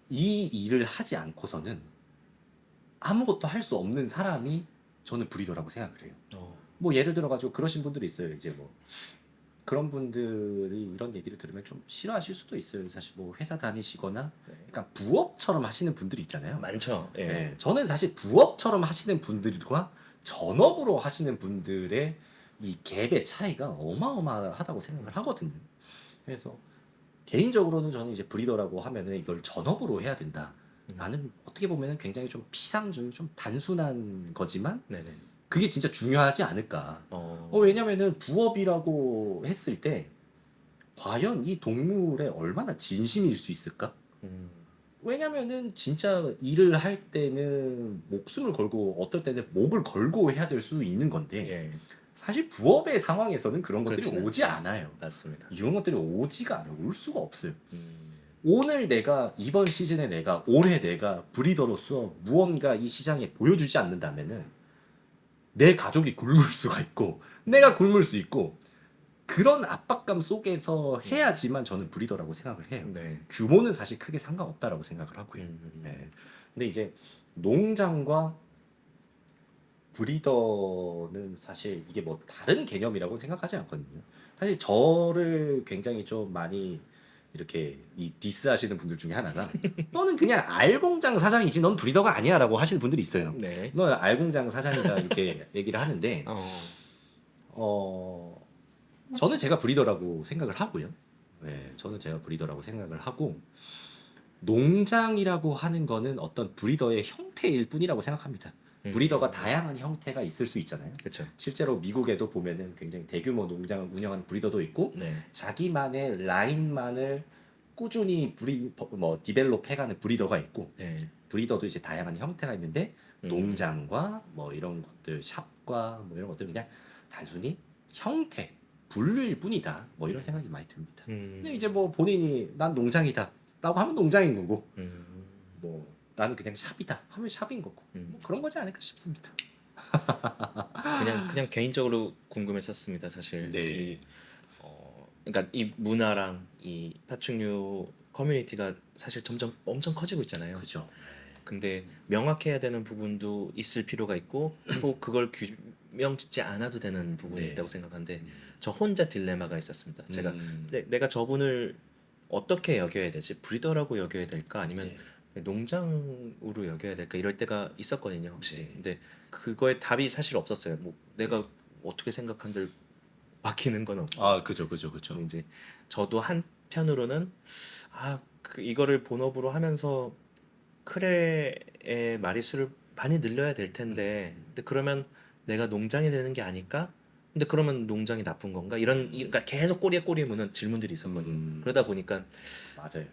B: 이 일을 하지 않고서는 아무것도 할 수 없는 사람이 저는 브리더라고 생각을 해요. 뭐 예를 들어 가지고 그러신 분들이 있어요. 이제 뭐 그런 분들이 이런 얘기를 들으면 좀 싫어하실 수도 있어요. 사실 뭐 회사 다니시거나 약간 부업처럼 하시는 분들이 있잖아요.
A: 많죠. 예.
B: 네, 저는 사실 부업처럼 하시는 분들과 전업으로 하시는 분들의 이 갭의 차이가 어마어마하다고 생각을 하거든요. 그래서 개인적으로는 저는 이제 브리더라고 하면은 이걸 전업으로 해야 된다. 라는 어떻게 보면은 굉장히 좀 피상적인 좀 단순한 거지만
A: 네네.
B: 그게 진짜 중요하지 않을까. 왜냐면은 부업이라고 했을 때 과연 이 동물에 얼마나 진심일 수 있을까? 왜냐면은 진짜 일을 할 때는 목숨을 걸고 어떨 때는 목을 걸고 해야 될 수 있는 건데
A: 예.
B: 사실 부업의 상황에서는 그런 것들이
A: 그렇지는
B: 오지 않아요.
A: 맞습니다.
B: 이런 것들이 오지가 않아요. 올 수가 없어요. 오늘 내가 이번 시즌에 올해 내가 브리더로서 무언가 이 시장에 보여주지 않는다면은 내 가족이 굶을 수가 있고 내가 굶을 수 있고 그런 압박감 속에서 해야지만 저는 브리더라고 생각을 해요.
A: 네.
B: 규모는 사실 크게 상관없다라고 생각을 하고요. 네. 근데 이제 농장과 브리더는 사실 이게 뭐 다른 개념이라고 생각하지 않거든요. 사실 저를 굉장히 좀 많이 이렇게 디스하시는 분들 중에 하나가 너는 그냥 알공장 사장이지 넌 브리더가 아니야라고 하시는 분들이 있어요.
A: 네.
B: 너 알공장 사장이다 이렇게 얘기를 하는데 저는 제가 브리더라고 생각을 하고요. 네, 저는 제가 브리더라고 생각을 하고 농장이라고 하는 거는 어떤 브리더의 형태일 뿐이라고 생각합니다. 브리더가 다양한 형태가 있을 수 있잖아요.
A: 그렇죠.
B: 실제로 미국에도 보면은 굉장히 대규모 농장을 운영하는 브리더도 있고
A: 네.
B: 자기만의 라인만을 꾸준히 디벨롭해가는 브리더가 있고
A: 네.
B: 브리더도 이제 다양한 형태가 있는데 농장과 뭐 이런 것들 샵과 뭐 이런 것들 그냥 단순히 형태 분류일 뿐이다 뭐 이런 생각이 많이 듭니다. 근데 이제 뭐 본인이 난 농장이다라고 하면 농장인 거고 뭐 나는 그냥 샵이다 하면 샵인 거고 뭐 그런 거지 않을까 싶습니다.
A: 그냥 개인적으로 궁금했었습니다, 사실.
B: 네.
A: 그러니까 이 문화랑 이 파충류 커뮤니티가 사실 점점 엄청 커지고 있잖아요.
B: 그죠.
A: 근데 명확해야 되는 부분도 있을 필요가 있고 또 그걸 규명짓지 않아도 되는 부분이
B: 네.
A: 있다고 생각하는데 저 혼자 딜레마가 있었습니다. 제가
B: 음.
A: 내가 저분을 어떻게 여겨야 되지? 브리더라고 여겨야 될까? 아니면
B: 네.
A: 농장으로 여겨야 될까? 이럴 때가 있었거든요, 확실히.
B: 네.
A: 근데 그거에 답이 사실 없었어요. 뭐 내가 어떻게 생각한들 바뀌는 건 없고.
B: 아, 그죠.
A: 이제 저도 한편으로는 이거를 본업으로 하면서 크레의 마리수를 많이 늘려야 될 텐데, 근데 그러면 내가 농장이 되는 게 아닐까? 근데 그러면 농장이 나쁜 건가? 그러니까 계속 꼬리에 꼬리에 무는 질문들이 있었거든요. 그러다 보니까
B: 맞아요.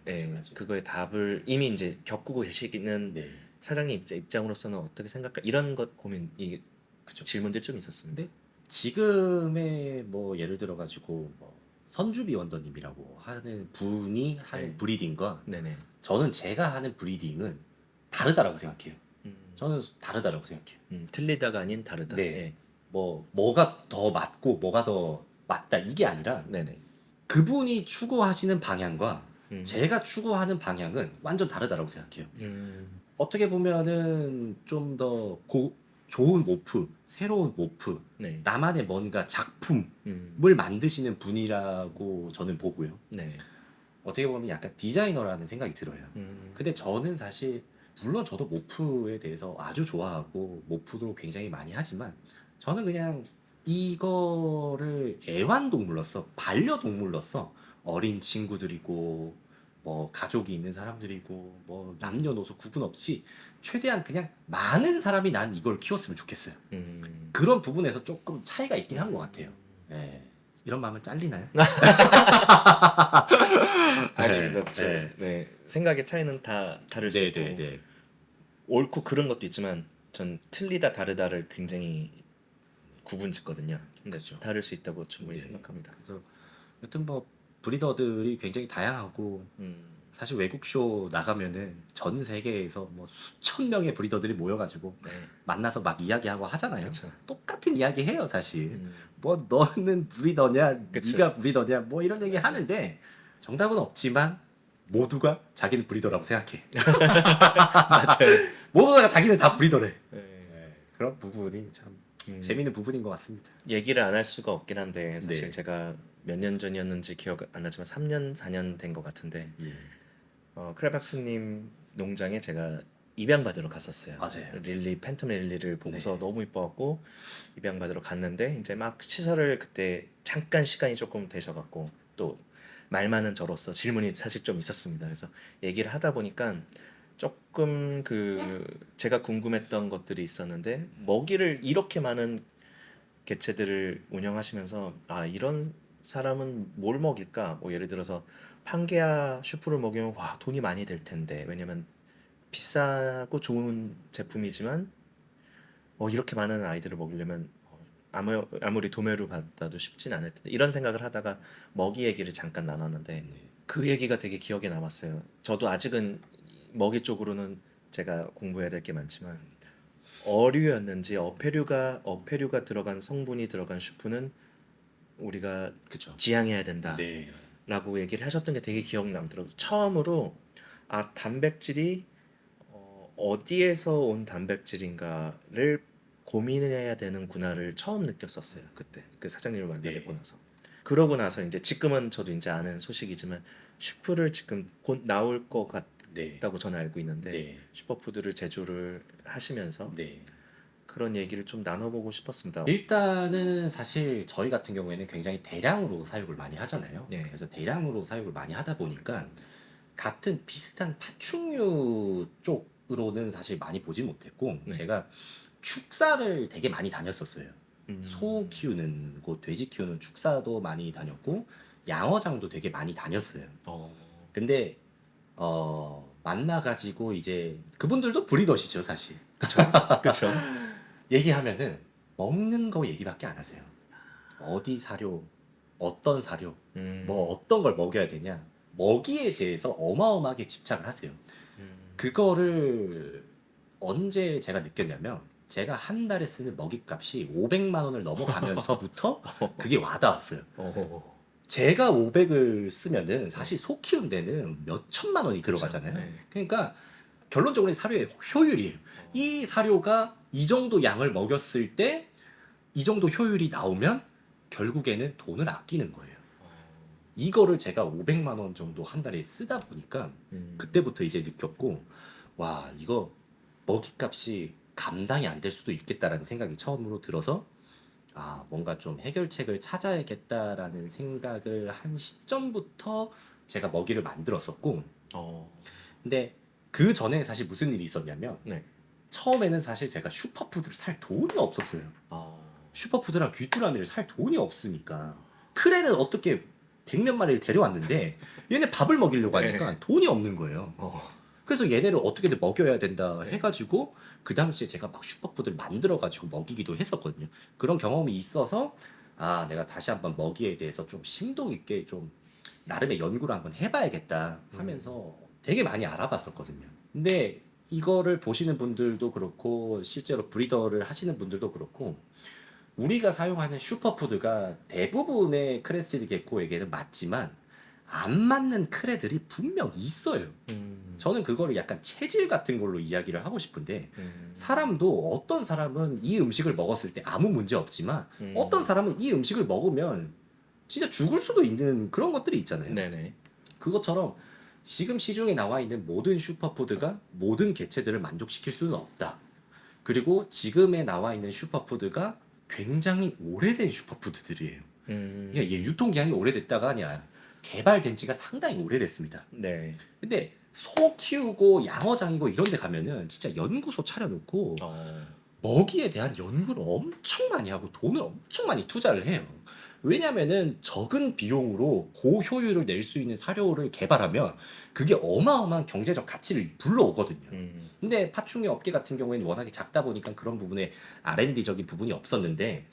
A: 그거의 답을 이미 이제 겪고 계시는
B: 네.
A: 사장님 입장으로서는 어떻게 생각할까? 이런 것 고민이
B: 그죠.
A: 질문들이 좀 있었습니다.
B: 근데 지금의 뭐 예를 들어 가지고 뭐 선주비 원더님이라고 하는 분이 하는
A: 네.
B: 브리딩과
A: 네네.
B: 저는 제가 하는 브리딩은 다르다라고 생각해요.
A: 음,
B: 저는 다르다라고 생각해요.
A: 틀리다가 아닌 다르다.
B: 네.
A: 예.
B: 뭐가 더 맞고 뭐가 더 맞다 이게 아니라
A: 네네.
B: 그분이 추구하시는 방향과
A: 음.
B: 제가 추구하는 방향은 완전 다르다라고 생각해요.
A: 음.
B: 어떻게 보면은 좀 더 좋은 모프, 새로운 모프,
A: 네.
B: 나만의 뭔가 작품을
A: 음.
B: 만드시는 분이라고 저는 보고요.
A: 네.
B: 어떻게 보면 약간 디자이너라는 생각이 들어요. 근데 저는 사실 물론 저도 모프에 대해서 아주 좋아하고 모프도 굉장히 많이 하지만 저는 그냥 이거를 애완동물로서 반려동물로서 어린 친구들이고 뭐 가족이 있는 사람들이고 뭐 남녀노소 구분 없이 최대한 그냥 많은 사람이 난 이걸 키웠으면 좋겠어요. 그런 부분에서 조금 차이가 있긴 한 것 같아요. 예. 이런 마음은 잘리나요?
A: 아니 그렇죠.
B: 네.
A: 네. 생각의 차이는 다 다를 수 있고
B: 네네네.
A: 옳고 그른 것도 있지만 전 틀리다 다르다를 굉장히 구분짓거든요. 근데
B: 그렇죠.
A: 다를 수 있다고 충분히
B: 네.
A: 생각합니다.
B: 그래서 여튼 뭐 브리더들이 굉장히 다양하고 사실 외국 쇼 나가면은 전 세계에서 뭐 수천 명의 브리더들이 모여가지고
A: 네.
B: 만나서 막 이야기하고 하잖아요.
A: 그렇죠.
B: 똑같은 이야기 해요 사실.
A: 음.
B: 뭐 너는 브리더냐,
A: 그쵸.
B: 네가 브리더냐, 뭐 이런 얘기 하는데 정답은 없지만 모두가 자기는 브리더라고 생각해.
A: 맞아요.
B: 모두가 자기는 다 브리더래.
A: 네.
B: 그런 부분이 참 재미있는 부분인 것 같습니다.
A: 얘기를 안 할 수가 없긴 한데 사실
B: 네.
A: 제가 몇 년 전이었는지 기억 안 나지만 3년 4년 된 것 같은데
B: 예.
A: 크레박스님 농장에 제가 입양 받으러 갔었어요.
B: 맞아요.
A: 릴리 팬텀 릴리를 보고서
B: 네.
A: 너무 이뻐갖고 입양 받으러 갔는데 이제 막 시설을 그때 잠깐 시간이 조금 되셔갖고 또 말 많은 저로서 질문이 사실 좀 있었습니다. 그래서 얘기를 하다 보니까 조금 제가 궁금했던 것들이 있었는데 먹이를 이렇게 많은 개체들을 운영하시면서 이런 사람은 뭘 먹일까? 뭐 예를 들어서 판게아 슈프를 먹이면 와 돈이 많이 들 텐데 왜냐면 비싸고 좋은 제품이지만 이렇게 많은 아이들을 먹이려면 아무리 도매로 받아도 쉽진 않을 텐데 이런 생각을 하다가 먹이 얘기를 잠깐 나눴는데 그 얘기가 되게 기억에 남았어요. 저도 아직은 먹이 쪽으로는 제가 공부해야 될 게 많지만 어류였는지 어패류가 들어간 성분이 들어간 슈프는 우리가
B: 그죠.
A: 지양해야 된다라고
B: 네.
A: 얘기를 하셨던 게 되게 기억 남더라고요. 처음으로 단백질이 어디에서 온 단백질인가를 고민해야 되는구나를 처음 느꼈었어요. 그때 그 사장님을 만나뵙고
B: 네.
A: 나서. 그러고 나서 이제 지금은 저도 이제 아는 소식이지만 슈프를 지금 곧 나올 것
B: 네.
A: 같다고 저는 알고 있는데
B: 네.
A: 슈퍼푸드를 제조를 하시면서
B: 네.
A: 그런 얘기를 좀 나눠보고 싶었습니다.
B: 일단은 사실 저희 같은 경우에는 굉장히 대량으로 사육을 많이 하잖아요.
A: 네.
B: 그래서 대량으로 사육을 많이 하다 보니까 같은 비슷한 파충류 쪽으로는 사실 많이 보지 못했고
A: 네.
B: 제가 축사를 되게 많이 다녔었어요.
A: 음.
B: 소 키우는 곳, 돼지 키우는 축사도 많이 다녔고 양어장도 되게 많이 다녔어요.
A: 어.
B: 근데 만나가지고 이제 그분들도 브리더시죠 사실.
A: 그쵸.
B: 얘기하면은 먹는 거 얘기밖에 안 하세요. 어디 사료, 어떤 사료, 뭐 어떤 걸 먹여야 되냐, 먹이에 대해서 어마어마하게 집착을 하세요. 그거를 언제 제가 느꼈냐면 제가 한 달에 쓰는 먹이값이 500만 원을 넘어가면서부터 그게 와닿았어요.
A: 어.
B: 제가 500을 쓰면은 사실 소 키운 데는 몇 천만 원이 들어가잖아요.
A: 네.
B: 그러니까 결론적으로 이 사료의 효율이에요. 이 사료가 이 정도 양을 먹였을 때 이 정도 효율이 나오면 결국에는 돈을 아끼는 거예요. 이거를 제가 500만 원 정도 한 달에 쓰다 보니까 그때부터 이제 느꼈고, 와, 이거 먹이값이 감당이 안 될 수도 있겠다라는 생각이 처음으로 들어서 아, 뭔가 좀 해결책을 찾아야겠다라는 생각을 한 시점부터 제가 먹이를 만들었었고,
A: 어.
B: 근데 그 전에 사실 무슨 일이 있었냐면
A: 네.
B: 처음에는 사실 제가 슈퍼푸드를 살 돈이 없었어요. 슈퍼푸드랑 귀뚜라미를 살 돈이 없으니까 크레는 어떻게 100몇 마리를 데려왔는데 얘네 밥을 먹이려고 하니까
A: 네.
B: 돈이 없는 거예요.
A: 어.
B: 그래서 얘네를 어떻게든 먹여야 된다 해가지고 그 당시에 제가 막 슈퍼푸드를 만들어가지고 먹이기도 했었거든요. 그런 경험이 있어서 아, 내가 다시 한번 먹이에 대해서 좀 심도 있게 좀 나름의 연구를 한번 해봐야겠다 하면서 되게 많이 알아봤었거든요. 근데 이거를 보시는 분들도 그렇고 실제로 브리더를 하시는 분들도 그렇고 우리가 사용하는 슈퍼푸드가 대부분의 크레스티드 게코에게는 맞지만 안 맞는 크레들이 분명 있어요. 저는 그거를 약간 체질 같은 걸로 이야기를 하고 싶은데 사람도 어떤 사람은 이 음식을 먹었을 때 아무 문제 없지만 어떤 사람은 이 음식을 먹으면 진짜 죽을 수도 있는 그런 것들이 있잖아요.
A: 네네.
B: 그것처럼 지금 시중에 나와 있는 모든 슈퍼푸드가 모든 개체들을 만족시킬 수는 없다. 그리고 지금에 나와 있는 슈퍼푸드가 굉장히 오래된 슈퍼푸드들이에요. 이게 유통기한이 오래됐다가 아니라 개발된 지가 상당히 오래됐습니다.
A: 네.
B: 근데 소 키우고 양어장이고 이런 데 가면은 진짜 연구소 차려놓고 먹이에 대한 연구를 엄청 많이 하고 돈을 엄청 많이 투자를 해요. 왜냐면은 적은 비용으로 고효율을 낼 수 있는 사료를 개발하면 그게 어마어마한 경제적 가치를 불러오거든요. 근데 파충류 업계 같은 경우에는 워낙에 작다 보니까 그런 부분에 R&D적인 부분이 없었는데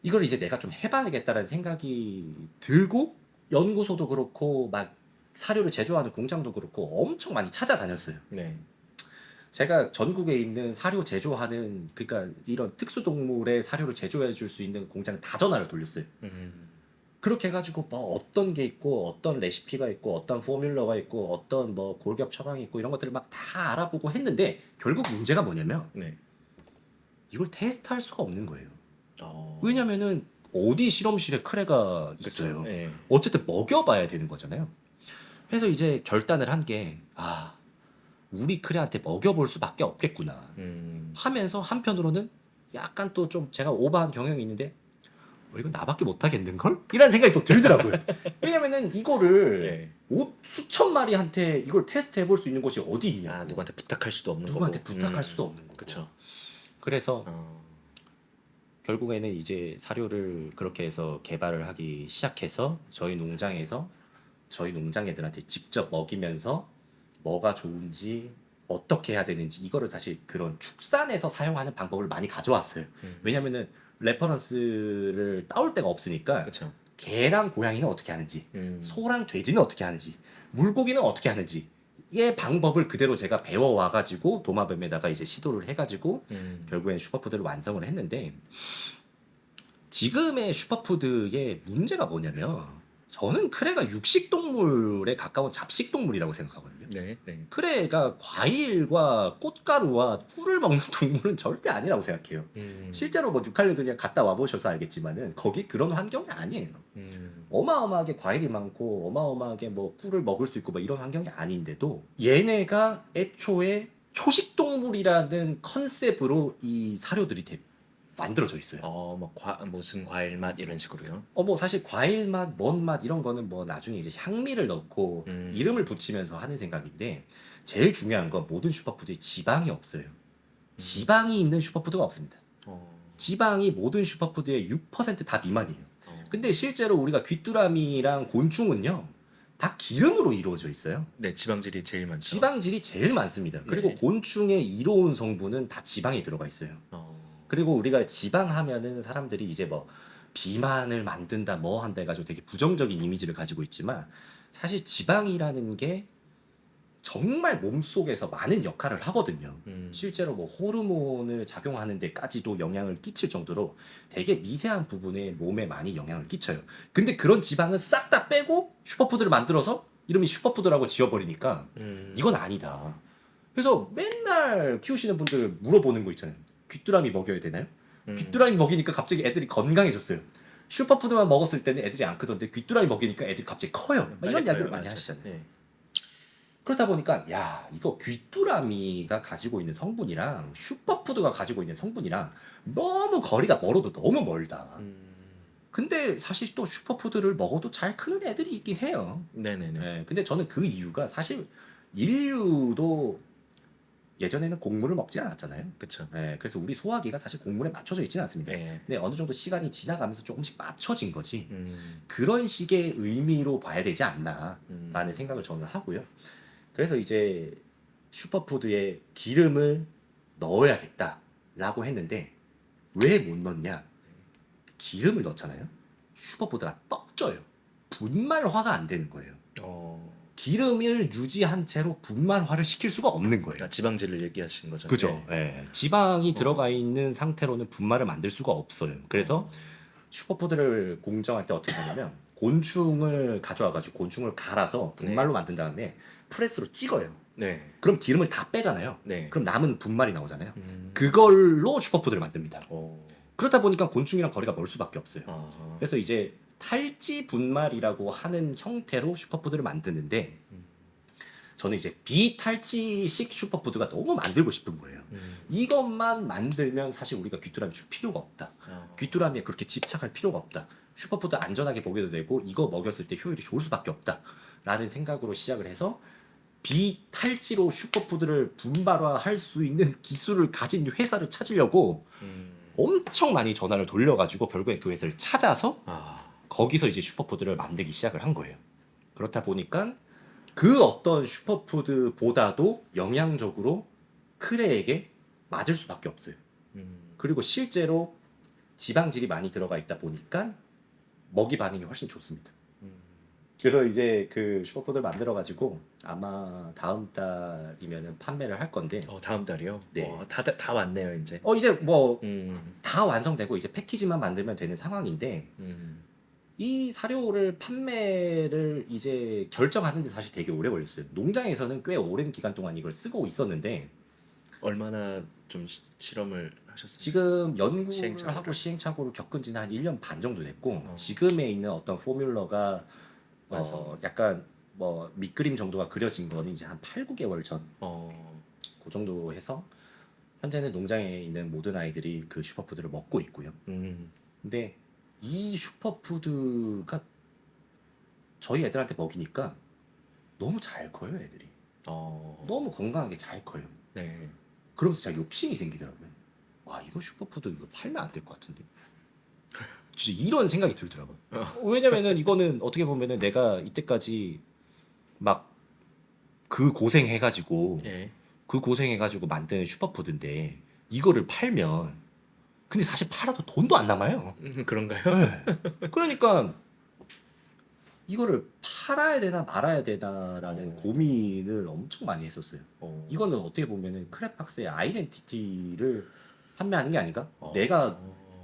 B: 이걸 이제 내가 좀 해봐야겠다는 생각이 들고 연구소도 그렇고 막 사료를 제조하는 공장도 그렇고 엄청 많이 찾아다녔어요.
A: 네.
B: 제가 전국에 있는 사료 제조하는 그러니까 이런 특수동물의 사료를 제조해 줄 수 있는 공장 다 전화를 돌렸어요. 그렇게 해가지고 뭐 어떤 게 있고 어떤 레시피가 있고 어떤 포뮬러가 있고 어떤 뭐 골격 처방이 있고 이런 것들을 막 다 알아보고 했는데 결국 문제가 뭐냐면
A: 네.
B: 이걸 테스트할 수가 없는 거예요.
A: 어.
B: 왜냐면은 어디 실험실에 크레가 있어요.
A: 네.
B: 어쨌든 먹여봐야 되는 거잖아요. 그래서 이제 결단을 한 게 아, 우리 크레한테 먹여볼 수밖에 없겠구나 하면서 한편으로는 약간 또 좀 제가 오버한 경향이 있는데 이건 나밖에 못하겠는걸? 이런 생각이 또 들더라고요. 왜냐면은 이거를
A: 네.
B: 수천 마리한테 이걸 테스트해볼 수 있는 곳이 어디 있냐고.
A: 아, 누구한테 부탁할 수도 없는
B: 누구한테
A: 거고.
B: 부탁할 수도 없는 거고.
A: 그렇죠.
B: 그래서 결국에는 이제 사료를 그렇게 해서 개발을 하기 시작해서 저희 농장에서 저희 농장 애들한테 직접 먹이면서 뭐가 좋은지 어떻게 해야 되는지 이거를 사실 그런 축산에서 사용하는 방법을 많이 가져왔어요. 왜냐면은 레퍼런스를 따올 데가 없으니까
A: 그렇죠.
B: 개랑 고양이는 어떻게 하는지 소랑 돼지는 어떻게 하는지 물고기는 어떻게 하는지 의 방법을 그대로 제가 배워와가지고 도마뱀에다가 이제 시도를 해가지고 결국엔 슈퍼푸드를 완성을 했는데 지금의 슈퍼푸드의 문제가 뭐냐면 저는 크레가 육식동물에 가까운 잡식동물이라고 생각하거든요.
A: 네. 네.
B: 크레가 과일과 꽃가루와 꿀을 먹는 동물은 절대 아니라고 생각해요. 실제로 뭐 뉴칼레도니아 갔다 와보셔서 알겠지만은 거기 그런 환경이 아니에요. 어마어마하게 과일이 많고 어마어마하게 뭐 꿀을 먹을 수 있고 뭐 이런 환경이 아닌데도 얘네가 애초에 초식동물이라는 컨셉으로 이 사료들이 만들어져 있어요.
A: 뭐 무슨 과일 맛 이런 식으로요.
B: 뭐 사실 과일 맛, 뭔 맛 이런 거는 뭐 나중에 이제 향미를 넣고 이름을 붙이면서 하는 생각인데 제일 중요한 건 모든 슈퍼푸드에 지방이 없어요. 지방이 있는 슈퍼푸드가 없습니다.
A: 어.
B: 지방이 모든 슈퍼푸드의 6%다 미만이에요.
A: 어.
B: 근데 실제로 우리가 귀뚜라미랑 곤충은요, 다 기름으로 이루어져 있어요.
A: 네, 지방질이 제일 많죠.
B: 지방질이 제일 많습니다. 그리고
A: 네.
B: 곤충의 이로운 성분은 다 지방에 들어가 있어요.
A: 어.
B: 그리고 우리가 지방 하면은 사람들이 이제 뭐 비만을 만든다 뭐 한다 해가지고 되게 부정적인 이미지를 가지고 있지만, 사실 지방이라는 게 정말 몸속에서 많은 역할을 하거든요. 실제로 뭐 호르몬을 작용하는 데까지도 영향을 끼칠 정도로 되게 미세한 부분에 몸에 많이 영향을 끼쳐요. 근데 그런 지방은 싹 다 빼고 슈퍼푸드를 만들어서 이름이 슈퍼푸드라고 지어버리니까 이건 아니다. 그래서 맨날 키우시는 분들 물어보는 거 있잖아요. 귀뚜라미 먹여야 되나요? 귀뚜라미 먹이니까 갑자기 애들이 건강해졌어요. 슈퍼푸드만 먹었을 때는 애들이 안 크던데 귀뚜라미 먹이니까 애들이 갑자기 커요. 막 이런 이야기를 많이 하시잖아요.
A: 네.
B: 그러다 보니까 야, 이거 귀뚜라미가 가지고 있는 성분이랑 슈퍼푸드가 가지고 있는 성분이랑 너무 거리가 멀어도 너무 멀다. 근데 사실 또 슈퍼푸드를 먹어도 잘 크는 애들이 있긴 해요.
A: 네네네.
B: 네, 근데 저는 그 이유가 사실 인류도 예전에는 곡물을 먹지 않았잖아요.
A: 그쵸.
B: 네, 그래서 우리 소화기가 사실 곡물에 맞춰져 있지는 않습니다.
A: 네.
B: 근데 어느 정도 시간이 지나가면서 조금씩 맞춰진 거지.
A: 음.
B: 그런 식의 의미로 봐야 되지 않나라는 생각을 저는 하고요. 그래서 이제 슈퍼푸드에 기름을 넣어야겠다라고 했는데 왜 못 넣냐? 기름을 넣잖아요. 슈퍼푸드가 떡져요. 분말화가 안 되는 거예요.
A: 어.
B: 기름을 유지한 채로 분말화를 시킬 수가 없는 거예요.
A: 그러니까 지방질을 얘기하시는 거죠.
B: 그죠?
A: 네.
B: 예. 지방이 들어가 있는 상태로는 분말을 만들 수가 없어요. 그래서 슈퍼푸드를 공정할 때 어떻게 하냐면 곤충을 가져와가지고 곤충을 갈아서 분말로 만든 다음에 프레스로 찍어요.
A: 네.
B: 그럼 기름을 다 빼잖아요.
A: 네.
B: 그럼 남은 분말이 나오잖아요. 그걸로 슈퍼푸드를 만듭니다.
A: 어.
B: 그러다 보니까 곤충이랑 거리가 멀 수밖에 없어요.
A: 아.
B: 그래서 이제 탈지 분말이라고 하는 형태로 슈퍼푸드를 만드는데 저는 이제 비탈지식 슈퍼푸드가 너무 만들고 싶은 거예요. 이것만 만들면 사실 우리가 귀뚜라미 줄 필요가 없다. 귀뚜라미에 그렇게 집착할 필요가 없다. 슈퍼푸드 안전하게 먹여도 되고 이거 먹였을 때 효율이 좋을 수밖에 없다. 라는 생각으로 시작을 해서 비탈지로 슈퍼푸드를 분발화할 수 있는 기술을 가진 회사를 찾으려고 엄청 많이 전화를 돌려가지고 결국엔 그 회사를 찾아서
A: 아.
B: 거기서 이제 슈퍼푸드를 만들기 시작을 한 거예요. 그렇다 보니까 그 어떤 슈퍼푸드보다도 영양적으로 크레에게 맞을 수밖에 없어요. 그리고 실제로 지방질이 많이 들어가 있다 보니까 먹이 반응이 훨씬 좋습니다. 그래서 이제 그 슈퍼푸드를 만들어가지고 아마 다음 달이면은 판매를 할 건데,
A: 다음 달이요?
B: 네.
A: 다 왔네요 이제.
B: 이제 뭐
A: 음.
B: 다 완성되고 이제 패키지만 만들면 되는 상황인데, 이 사료를 판매를 이제 결정하는데 사실 되게 오래 걸렸어요. 농장에서는 꽤 오랜 기간 동안 이걸 쓰고 있었는데
A: 얼마나 좀 실험을 하셨어요?
B: 지금 연구를
A: 시행착오를.
B: 하고 시행착오를 겪은 지는 한 1년 반 정도 됐고 지금에 있는 어떤 포뮬러가
A: 완성.
B: 약간 뭐 밑그림 정도가 그려진 거는 이제 한 8, 9개월 전
A: 어.
B: 그 정도 해서 현재는 농장에 있는 모든 아이들이 그 슈퍼푸드를 먹고 있고요. 근데 이 슈퍼푸드가 저희 애들한테 먹이니까 너무 잘 커요, 애들이.
A: 어.
B: 너무 건강하게 잘 커요.
A: 네.
B: 그러면서 진짜 욕심이 생기더라고요. 와, 이거 슈퍼푸드 이거 팔면 안 될 것 같은데. 진짜 이런 생각이 들더라고요. 왜냐면은 이거는 어떻게 보면은 내가 이때까지 막 그 고생해가지고
A: 예.
B: 그 고생해가지고 만든 슈퍼푸드인데 이거를 팔면 근데 사실 팔아도 돈도 안 남아요.
A: 그런가요?
B: 네. 그러니까 이거를 팔아야 되나 말아야 되나라는 고민을 엄청 많이 했었어요. 이거는 어떻게 보면은 크랩박스의 아이덴티티를 판매하는 게 아닌가? 내가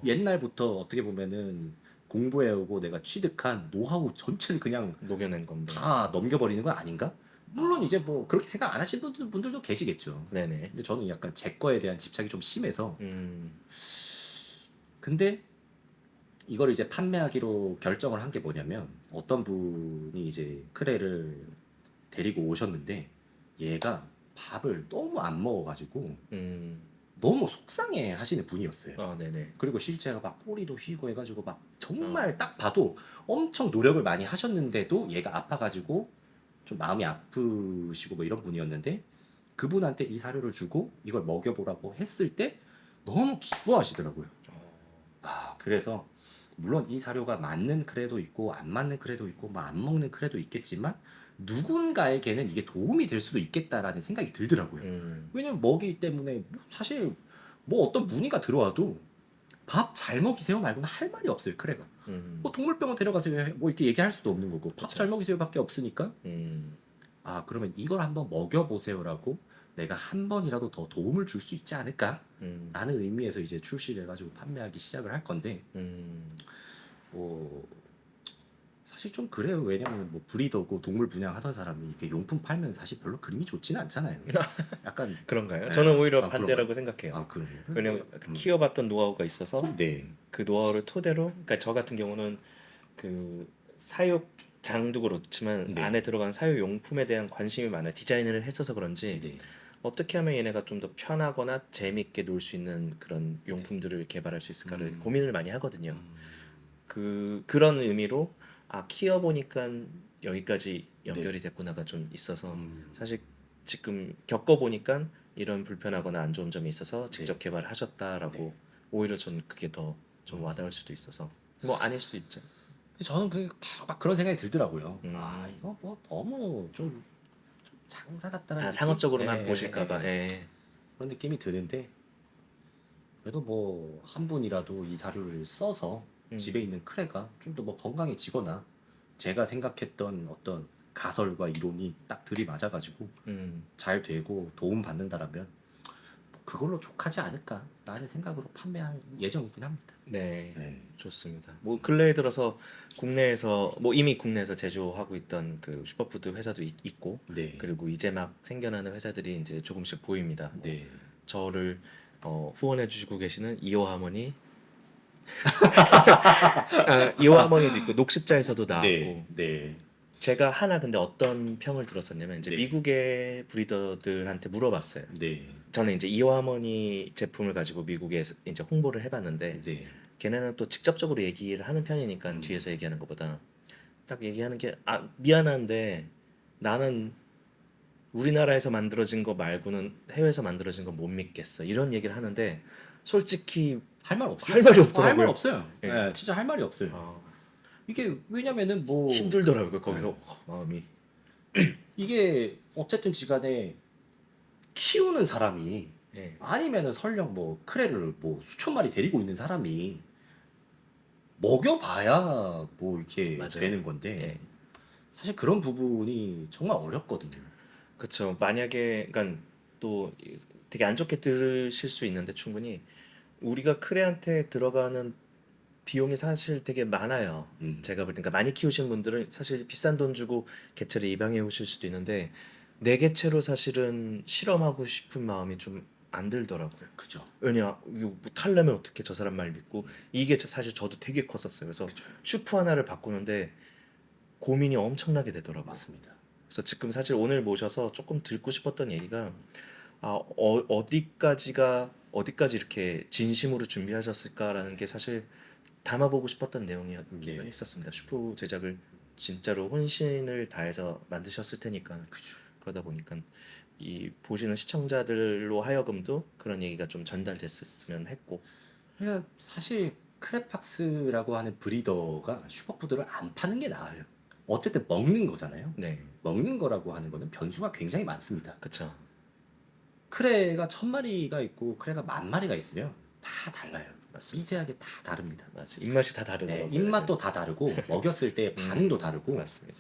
B: 옛날부터 어떻게 보면은 공부해오고 내가 취득한 노하우 전체를 그냥
A: 녹여낸 건데.
B: 다 넘겨버리는 거 아닌가? 물론 이제 뭐 그렇게 생각 안 하시는 분들도 계시겠죠.
A: 네네.
B: 근데 저는 약간 제 거에 대한 집착이 좀 심해서 근데 이걸 이제 판매하기로 결정을 한 게 뭐냐면 어떤 분이 이제 크레를 데리고 오셨는데 얘가 밥을 너무 안 먹어가지고 너무 속상해 하시는 분이었어요.
A: 네네.
B: 그리고 실제로 막 꼬리도 휘고 해가지고 막 정말 딱 봐도 엄청 노력을 많이 하셨는데도 얘가 아파가지고 좀 마음이 아프시고 뭐 이런 분이었는데 그분한테 이 사료를 주고 이걸 먹여보라고 했을 때 너무 기뻐하시더라고요. 그래서 물론 이 사료가 맞는 크레도 있고 안 맞는 크레도 있고 뭐 안 먹는 크레도 있겠지만 누군가에게는 이게 도움이 될 수도 있겠다라는 생각이 들더라고요. 왜냐면 먹이 때문에 뭐 사실 뭐 어떤 문의가 들어와도 밥 잘 먹이세요 말고는 할 말이 없어요, 크레가. 뭐 동물병원 데려가세요 뭐 이렇게 얘기할 수도 없는 거고 밥
A: 그쵸.
B: 잘 먹이세요밖에 없으니까
A: 음.
B: 그러면 이걸 한번 먹여보세요라고 내가 한 번이라도 더 도움을 줄 수 있지 않을까?
A: 음.
B: 라는 의미에서 이제 출시를 해가지고 판매하기 시작을 할 건데
A: 음.
B: 뭐 사실 좀 그래요. 왜냐면 뭐 브리더고 동물 분양하던 사람이 이게 용품 팔면 사실 별로 그림이 좋지는 않잖아요. 약간
A: 그런가요?
B: 네.
A: 저는 오히려
B: 그런가요?
A: 반대라고 생각해요.
B: 그럼요.
A: 왜냐면 키워봤던 노하우가 있어서
B: 네.
A: 그 노하우를 토대로, 그러니까 저 같은 경우는 그 사육 장도 그렇지만
B: 네.
A: 안에 들어간 사육 용품에 대한 관심이 많아요. 디자인을 했어서 그런지
B: 네.
A: 어떻게 하면 얘네가 좀 더 편하거나 재밌게 놀 수 있는 그런 용품들을 개발할 수 있을까를 고민을 많이 하거든요. 그런 의미로 키워보니까 여기까지 연결이 됐구나가 좀 있어서 사실 지금 겪어보니까 이런 불편하거나 안 좋은 점이 있어서 직접 개발하셨다라고
B: 네.
A: 오히려 전 그게 더 좀 와닿을 수도 있어서 뭐 아닐 수도 있죠.
B: 저는 계속 막 그런 생각이 들더라고요.
A: 음.
B: 이거 뭐 너무 좀 장사 같다는 느낌?
A: 상업적으로만
B: 예,
A: 보실까봐.
B: 예, 예.
A: 예.
B: 그런 느낌이 드는데 그래도 뭐 한 분이라도 이 사료를 써서 집에 있는 크레가 좀 더 뭐 건강해지거나 제가 생각했던 어떤 가설과 이론이 딱 들이맞아가지고 잘 되고 도움 받는다라면 뭐 그걸로 족하지 않을까라는 생각으로 판매할 예정이긴 합니다.
A: 네,
B: 네.
A: 좋습니다. 뭐 근래에 들어서 국내에서 뭐 이미 국내에서 제조하고 있던 그 슈퍼푸드 회사도 있고,
B: 네.
A: 그리고 이제 막 생겨나는 회사들이 이제 조금씩 보입니다. 뭐
B: 네.
A: 저를 후원해주시고 계시는 이오 하모니, 이오 하모니도 있고 녹십자에서도 나왔고.
B: 네. 네.
A: 제가 하나 근데 어떤 평을 들었었냐면 이제
B: 네.
A: 미국의 브리더들한테 물어봤어요.
B: 네.
A: 저는 이제 이오 하모니 제품을 가지고 미국에서 이제 홍보를 해봤는데
B: 네.
A: 걔네는 또 직접적으로 얘기를 하는 편이니까
B: 음.
A: 뒤에서 얘기하는 것보다 딱 얘기하는 게 미안한데 나는 우리나라에서 만들어진 거 말고는 해외에서 만들어진 거 못 믿겠어 이런 얘기를 하는데 솔직히
B: 할 말 없어요.
A: 할 말이 없더라고요.
B: 할 말 없어요.
A: 예.
B: 네, 진짜 할 말이 없어요. 이게 왜냐면은 뭐
A: 힘들더라고요 거기서 마음이.
B: 이게 어쨌든 지간에 키우는 사람이
A: 예.
B: 아니면은 설령 뭐 크레를 뭐 수천 마리 데리고 있는 사람이 먹여봐야 뭐 이렇게
A: 맞아요.
B: 되는 건데
A: 예.
B: 사실 그런 부분이 정말 어렵거든요.
A: 그렇죠. 만약에 그러니까 또 되게 안 좋게 들으실 수 있는데 충분히 우리가 크레한테 들어가는 비용이 사실 되게 많아요. 제가 볼 때, 그러니까 많이 키우신 분들은 사실 비싼 돈 주고 개체를 입양해 오실 수도 있는데 내 개체로 사실은 실험하고 싶은 마음이 좀 안 들더라고요.
B: 그죠.
A: 왜냐 이거 뭐 탈려면 어떻게 저 사람 말 믿고 이게 사실 저도 되게 컸었어요. 그래서 슈프 하나를 바꾸는데 고민이 엄청나게 되더라고요.
B: 맞습니다.
A: 그래서 지금 사실 오늘 모셔서 조금 듣고 싶었던 얘기가 어디까지 이렇게 진심으로 준비하셨을까라는 게 사실 담아보고 싶었던 내용이었기는
B: 네.
A: 했었습니다. 슈프 제작을 진짜로 혼신을 다해서 만드셨을 테니까.
B: 그죠.
A: 그러다 보니까 이 보시는 시청자들로 하여금도 그런 얘기가 좀 전달됐었으면 했고.
B: 그러니까 사실 크레팍스라고 하는 브리더가 슈퍼푸드를 안 파는 게 나아요. 어쨌든 먹는 거잖아요.
A: 네,
B: 먹는 거라고 하는 거는 변수가 굉장히 많습니다.
A: 그쵸.
B: 크레가 1000마리가 있고 크레가 10,000마리가 있으면 다 달라요.
A: 맞습니다.
B: 미세하게 다 다릅니다.
A: 맞아. 입맛이 다
B: 네,
A: 다르더라고요.
B: 입맛도 다 다르고 먹였을 때 반응도 다르고
A: 맞습니다.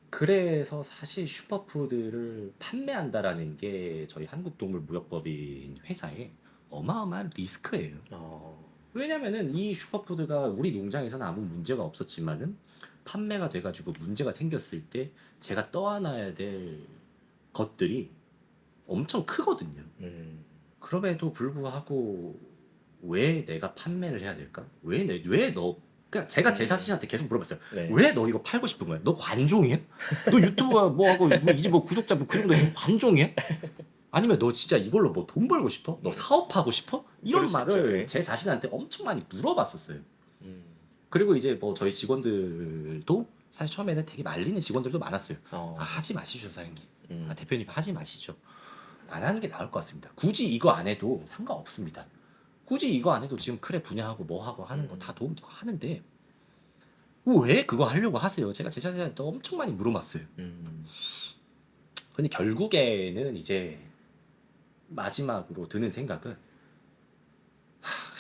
B: 그래서 사실 슈퍼푸드를 판매한다라는 게 저희 한국동물무역법인 회사에 어마어마한 리스크예요. 왜냐면은 이 슈퍼푸드가 우리 농장에서는 아무 문제가 없었지만은 판매가 돼가지고 문제가 생겼을 때 제가 떠안아야 될 것들이 엄청 크거든요. 그럼에도 불구하고 왜 내가 판매를 해야 될까? 왜 너 그러니까 제가 제 자신한테 계속 물어봤어요.
A: 네.
B: 왜 너 이거 팔고 싶은 거야? 너 관종이야? 너 유튜버 뭐 하고 뭐 이제 뭐 구독자 뭐 그 정도 너 관종이야? 아니면 너 진짜 이걸로 뭐 돈 벌고 싶어? 너 사업하고 싶어? 이런
A: 그럴 수 있죠,
B: 말을
A: 네.
B: 제 자신한테 엄청 많이 물어봤었어요. 그리고 이제 뭐 저희 직원들도 사실 처음에는 되게 말리는 직원들도 많았어요. 하지 마시죠, 사장님. 대표님 하지 마시죠. 안 하는 게 나을 것 같습니다. 굳이 이거 안 해도 상관없습니다. 굳이 이거 안 해도 지금 크랩 분야하고 뭐 하고 하는 거 다 도움되고 하는데 왜 그거 하려고 하세요? 제가 제 자신한테 엄청 많이 물어봤어요. 근데 결국에는 이제 마지막으로 드는 생각은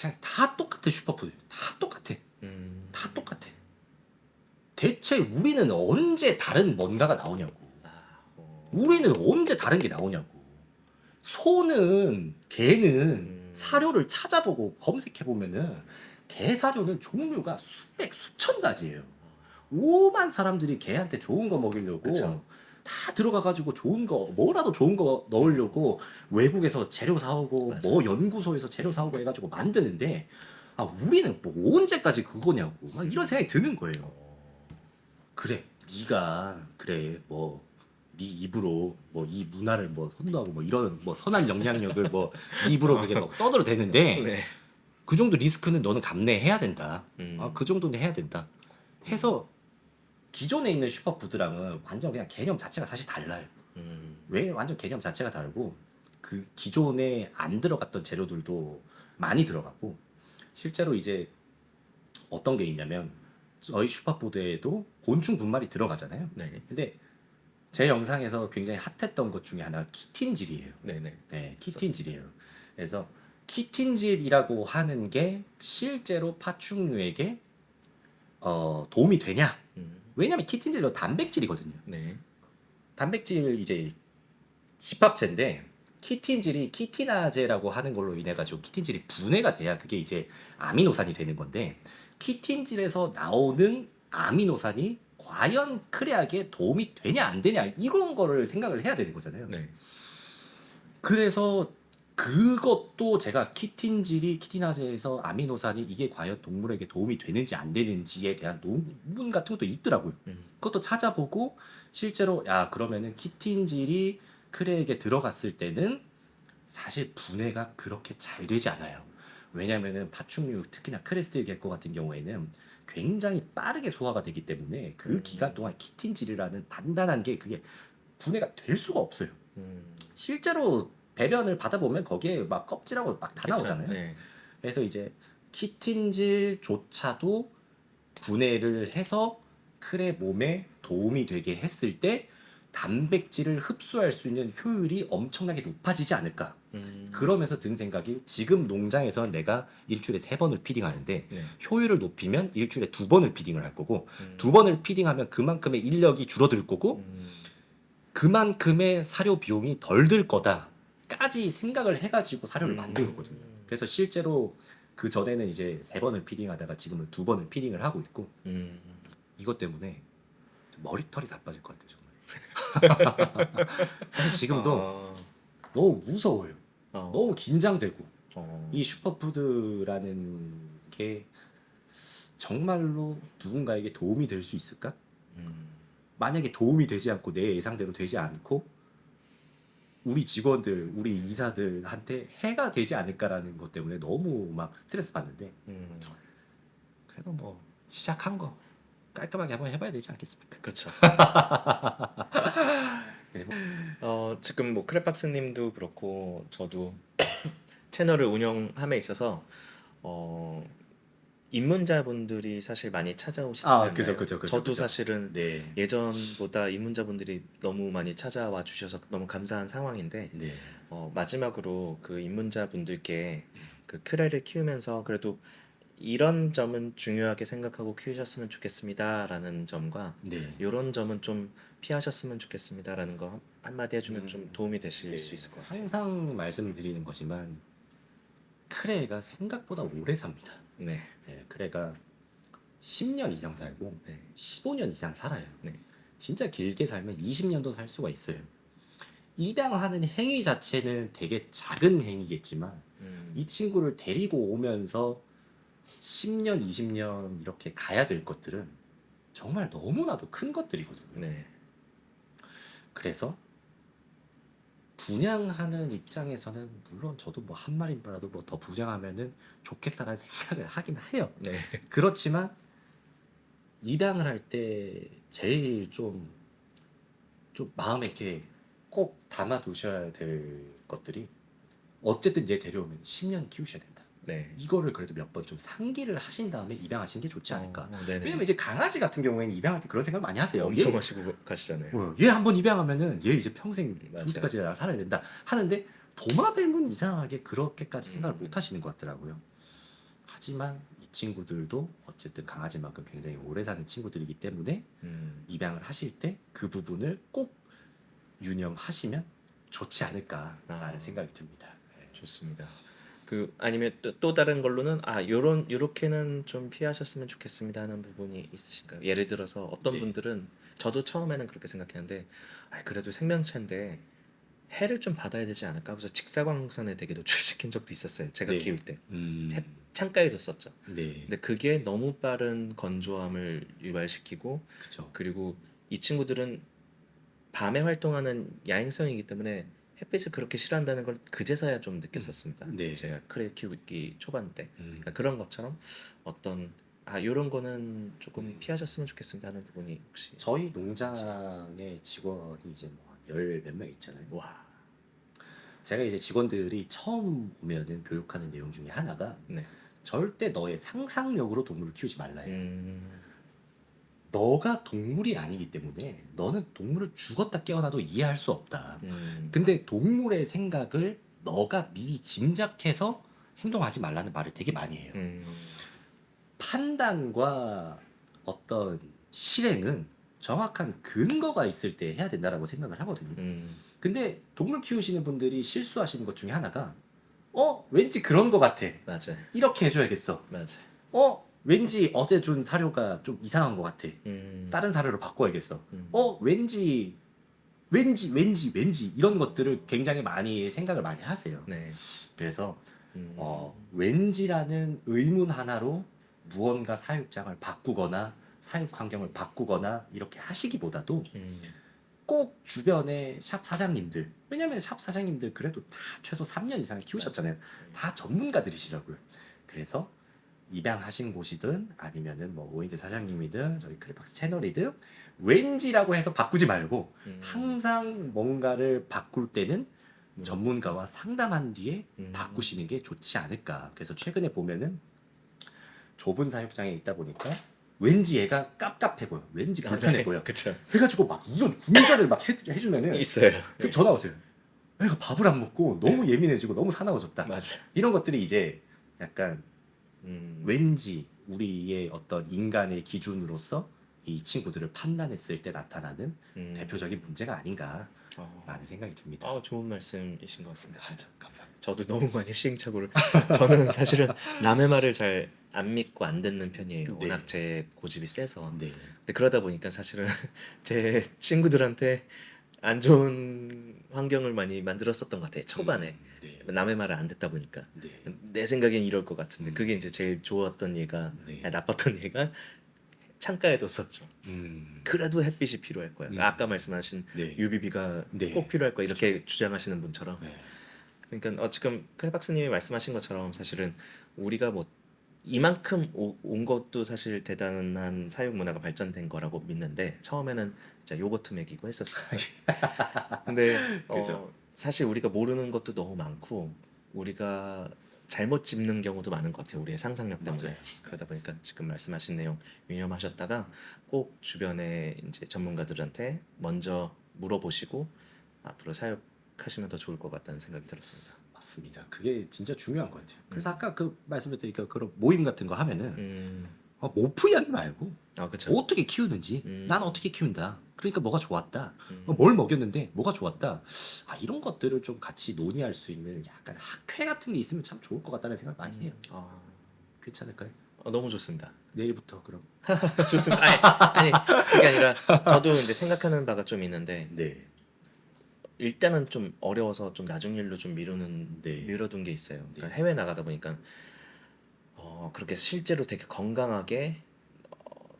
B: 그냥 다 똑같아. 슈퍼푸드 다 똑같아. 다 똑같아. 대체 우리는 언제 다른 뭔가가 나오냐고. 우리는 언제 다른 게 나오냐고. 소는 개는 사료를 찾아보고 검색해보면은 개 사료는 종류가 수백 수천 가지예요. 오만 사람들이 개한테 좋은 거 먹이려고
A: 그쵸.
B: 다 들어가가지고 좋은 거 뭐라도 좋은 거 넣으려고 외국에서 재료 사오고
A: 맞아.
B: 뭐 연구소에서 재료 사오고 해가지고 만드는데 아 우리는 뭐 언제까지 그거냐고 막 이런 생각이 드는 거예요. 그래 네가 그래 뭐 네 입으로 뭐 이 문화를 뭐 선도하고 뭐 이런 뭐 선한 영향력을 뭐 네 입으로 그게 막 떠들어대는데
A: 네.
B: 그 정도 리스크는 너는 감내해야 된다.
A: 음.
B: 그 정도는 해야 된다. 해서 기존에 있는 슈퍼푸드랑은 완전 그냥 개념 자체가 사실 달라요. 왜 완전 개념 자체가 다르고 그 기존에 안 들어갔던 재료들도 많이 들어갔고 실제로 이제 어떤 게 있냐면 저희 슈퍼푸드에도 곤충 분말이 들어가잖아요.
A: 네.
B: 근데 제 영상에서 굉장히 핫했던 것 중에 하나가 키틴질이에요.
A: 네네.
B: 네, 키틴질이에요. 그래서 키틴질이라고 하는 게 실제로 파충류에게 도움이 되냐? 왜냐면 키틴질은 단백질이거든요.
A: 네.
B: 단백질 이제 집합체인데 키틴질이 키티나제라고 하는 걸로 인해 가지고 키틴질이 분해가 돼야 그게 이제 아미노산이 되는 건데 키틴질에서 나오는 아미노산이 과연 크레아에 도움이 되냐 안 되냐 이런 거를 생각을 해야 되는 거잖아요.
A: 네.
B: 그래서 그것도 제가 키틴질이 키티나제에서 아미노산이 이게 과연 동물에게 도움이 되는지 안 되는지에 대한 논문 같은 것도 있더라고요. 그것도 찾아보고 실제로 야 그러면은 키틴질이 크레에게 들어갔을 때는 사실 분해가 그렇게 잘 되지 않아요. 왜냐면은 파충류 특히나 크레스트 개코 같은 경우에는 굉장히 빠르게 소화가 되기 때문에 그 기간 동안 키틴질이라는 단단한 게 그게 분해가 될 수가 없어요. 실제로 배변을 받아보면 거기에 막 껍질하고 막 다
A: 그쵸.
B: 나오잖아요.
A: 네.
B: 그래서 이제 키틴질조차도 분해를 해서 크레 몸에 도움이 되게 했을 때 단백질을 흡수할 수 있는 효율이 엄청나게 높아지지 않을까. 그러면서 든 생각이 지금 농장에서 내가 일주일에 3번을 피딩하는데
A: 네.
B: 효율을 높이면 일주일에 2번을 피딩을 할 거고 2번을 피딩하면 그만큼의 인력이 줄어들 거고 그만큼의 사료 비용이 덜 들 거다까지 생각을 해가지고 사료를 만든 거거든요. 그래서 실제로 그 전에는 이제 3번을 피딩하다가 지금은 2번을 피딩을 하고 있고 이것 때문에 머리털이 다 빠질 것 같아요 정말. 사실 지금도 너무 무서워요. 너무 긴장되고 이 슈퍼푸드라는 게 정말로 누군가에게 도움이 될 수 있을까? 만약에 도움이 되지 않고 내 예상대로 되지 않고 우리 직원들, 우리 이사들한테 해가 되지 않을까라는 것 때문에 너무 막 스트레스 받는데 그래도 뭐 시작한 거 깔끔하게 한번 해봐야 되지 않겠습니까?
A: 그렇죠.
B: 네,
A: 지금 뭐 크랩박스님도 그렇고 저도 채널을 운영함에 있어서 입문자분들이 사실 많이 찾아오시잖아요.
B: 그죠.
A: 저도 사실은
B: 네,
A: 예전보다 입문자분들이 너무 많이 찾아와 주셔서 너무 감사한 상황인데
B: 네,
A: 마지막으로 그 입문자분들께 그 크레를 키우면서 그래도 이런 점은 중요하게 생각하고 키우셨으면 좋겠습니다라는 점과
B: 네.
A: 이런 점은 좀 피하셨으면 좋겠습니다라는 거 한마디 해주면 좀 도움이 되실
B: 네.
A: 수 있을 것 같아요.
B: 항상 말씀드리는 거지만 크레가 생각보다 오래 삽니다.
A: 네,
B: 네, 크레가 10년 이상 살고
A: 네,
B: 15년 이상 살아요.
A: 네,
B: 진짜 길게 살면 20년도 살 수가 있어요. 입양하는 행위 자체는 되게 작은 행위겠지만 이 친구를 데리고 오면서 10년, 20년 이렇게 가야 될 것들은 정말 너무나도 큰 것들이거든요.
A: 네,
B: 그래서 분양하는 입장에서는 물론 저도 뭐 한 마리라도 뭐 더 분양하면은 좋겠다라는 생각을 하긴 해요.
A: 네,
B: 그렇지만 입양을 할 때 제일 좀 마음에 이렇게 꼭 담아두셔야 될 것들이 어쨌든 얘 데려오면 10년 키우셔야 된다.
A: 네.
B: 이거를 그래도 몇 번 좀 상기를 하신 다음에 입양하시는 게 좋지 않을까.
A: 네네.
B: 왜냐면 이제 강아지 같은 경우에는 입양할 때 그런 생각 많이 하세요.
A: 엄청 하시고 가시잖아요.
B: 얘 한번 입양하면은 얘 이제 평생
A: 맞아요.
B: 죽을 때까지 살아야 된다 하는데 도마뱀은 이상하게 그렇게까지 생각을
A: 음.
B: 못 하시는 것 같더라고요. 하지만 이 친구들도 어쨌든 강아지만큼 굉장히 오래 사는 친구들이기 때문에 입양을 하실 때 그 부분을 꼭 유념하시면 좋지 않을까라는 생각이 듭니다. 네.
A: 좋습니다. 아니면 또 다른 걸로는 요렇게는 좀 피하셨으면 좋겠습니다 하는 부분이 있으신가요? 예를 들어서 어떤
B: 네.
A: 분들은 저도 처음에는 그렇게 생각했는데 그래도 생명체인데 해를 좀 받아야 되지 않을까 하고서 직사광선에 되게 노출시킨 적도 있었어요. 제가
B: 네.
A: 키울 때
B: 음.
A: 창가에 뒀었죠.
B: 네.
A: 근데 그게 너무 빠른 건조함을 유발시키고
B: 그렇죠.
A: 그리고 이 친구들은 밤에 활동하는 야행성이기 때문에 햇빛을 그렇게 싫어한다는 걸 그제서야 좀 느꼈었습니다.
B: 네.
A: 제가 크레 키우기 초반 때.
B: 음.
A: 그러니까 그런 것처럼 어떤 요런 거는 조금 피하셨으면 좋겠습니다 하는 부분이 혹시
B: 저희 농장의 직원이 이제 뭐 열 몇 명 있잖아요.
A: 와.
B: 제가 이제 직원들이 처음 오면은 교육하는 내용 중에 하나가
A: 네.
B: 절대 너의 상상력으로 동물을 키우지 말라요.
A: 음.
B: 너가 동물이 아니기 때문에 너는 동물을 죽었다 깨어나도 이해할 수 없다.
A: 음.
B: 근데 동물의 생각을 너가 미리 짐작해서 행동하지 말라는 말을 되게 많이 해요. 판단과 어떤 실행은 정확한 근거가 있을 때 해야 된다라고 생각을 하거든요. 근데 동물 키우시는 분들이 실수하시는 것 중에 하나가 왠지 그런 것 같아.
A: 맞아요.
B: 이렇게 해줘야겠어.
A: 맞아요.
B: 왠지 어제 준 사료가 좀 이상한 것 같아. 다른 사료로 바꿔야겠어. 왠지 이런 것들을 굉장히 많이 생각을 많이 하세요.
A: 네.
B: 그래서 왠지라는 의문 하나로 무언가 사육장을 바꾸거나 사육 환경을 바꾸거나 이렇게 하시기보다도 꼭 주변에 샵 사장님들, 왜냐면 샵 사장님들 그래도 다 최소 3년 이상 키우셨잖아요. 다 전문가들이시라고요. 그래서 입양하신 곳이든 아니면은 뭐 오인드 사장님이든 저희 크레팍스 채널이든 왠지라고 해서 바꾸지 말고 항상 뭔가를 바꿀 때는 전문가와 상담한 뒤에 바꾸시는 게 좋지 않을까. 그래서 최근에 보면은 좁은 사육장에 있다 보니까 왠지 얘가 깝깝해 보여. 왠지 불편해 보여.
A: 그렇죠.
B: 해가지고 막 이런 군자를 막 해주면은
A: 있어요.
B: 그럼 전화 오세요. 애가 밥을 안 먹고 너무 예민해지고 너무 사나워졌다.
A: 맞아요.
B: 이런 것들이 이제 약간
A: 음.
B: 왠지 우리의 어떤 인간의 기준으로서 이 친구들을 판단했을 때 나타나는 대표적인 문제가 아닌가라는 생각이 듭니다.
A: 좋은 말씀이신 것 같습니다. 진짜.
B: 감사합니다.
A: 저도 너무 많이 시행착오를 저는 사실은 남의 말을 잘 안 믿고 안 듣는 편이에요.
B: 네.
A: 워낙 제 고집이 세서.
B: 네.
A: 근데 그러다 보니까 사실은 제 친구들한테 안 좋은 환경을 많이 만들었었던 것 같아요. 초반에.
B: 네.
A: 남의 말을 안 듣다 보니까.
B: 네.
A: 내 생각엔 이럴 것 같은데 그게 이제 제일 좋았던 얘가
B: 네.
A: 나빴던 얘가 창가에 뒀었죠. 그래도 햇빛이 필요할 거야. 아까 말씀하신
B: 네.
A: UVB가
B: 네.
A: 꼭 필요할 거야. 이렇게 주장하시는 분처럼.
B: 네.
A: 그러니까 지금 클박스님이 말씀하신 것처럼 사실은 우리가 뭐 이만큼 온 것도 사실 대단한 사육 문화가 발전된 거라고 믿는데 처음에는 진짜 요거트 먹이고 했었어요. 근데
B: 그죠.
A: 사실 우리가 모르는 것도 너무 많고 우리가 잘못 짚는 경우도 많은 것 같아요. 우리의 상상력 때문에.
B: 맞아요.
A: 그러다 보니까 지금 말씀하신 내용 유념하셨다가 꼭 주변에 이제 전문가들한테 먼저 물어보시고 앞으로 사육하시면 더 좋을 것 같다는 생각이 들었습니다.
B: 맞습니다. 그게 진짜 중요한 것 같아요. 그래서 아까 그 말씀드리니까 그런 모임 같은 거 하면은 모프 이야기 말고
A: 그렇죠.
B: 어떻게 키우는지 난 어떻게 키운다. 그러니까 뭐가 좋았다.
A: 음.
B: 뭘 먹였는데 뭐가 좋았다. 이런 것들을 좀 같이 논의할 수 있는 약간 학회 같은 게 있으면 참 좋을 것 같다는 생각 많이 해요. 괜찮을까요?
A: 너무 좋습니다.
B: 내일부터 그럼.
A: 좋습니다. 아니 그게 아니라 저도 이제 생각하는 바가 좀 있는데
B: 네.
A: 일단은 좀 어려워서 좀 나중 일로 좀
B: 네.
A: 미뤄둔 게 있어요. 그러니까
B: 네.
A: 해외 나가다 보니까 그렇게 실제로 되게 건강하게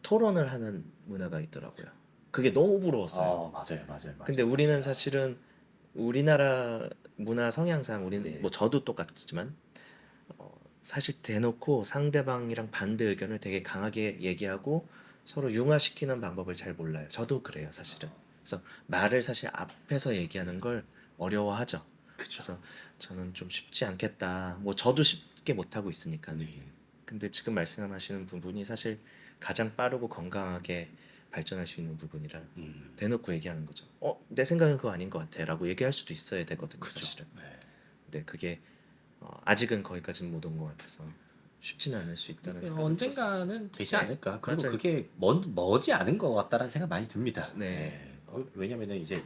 A: 토론을 하는 문화가 있더라고요. 그게 너무 부러웠어요.
B: 맞아요.
A: 근데 우리는 사실은 우리나라 문화 성향상
B: 네.
A: 뭐 저도 똑같지만 사실 대놓고 상대방이랑 반대 의견을 되게 강하게 얘기하고 서로 융화시키는 방법을 잘 몰라요. 저도 그래요, 사실은. 그래서 말을 사실 앞에서 얘기하는 걸 어려워하죠.
B: 그쵸.
A: 그래서 저는 좀 쉽지 않겠다. 뭐 저도 쉽게 못 하고 있으니까.
B: 네.
A: 근데 지금 말씀하시는 부분이 사실 가장 빠르고 건강하게 발전할 수 있는 부분이라 대놓고 얘기하는 거죠. 내 생각은 그거 아닌 것 같아라고 얘기할 수도 있어야 되거든요,
B: 그죠.
A: 사실은.
B: 네.
A: 근데 그게 아직은 거기까지는 못 온 것 같아서 쉽지는 않을 수 있다는 생각이
B: 언젠가는 되지
A: 네.
B: 않을까. 그리고
A: 맞아요.
B: 그게 머지 않은 것 같다라는 생각 많이 듭니다.
A: 네.
B: 왜냐면은 이제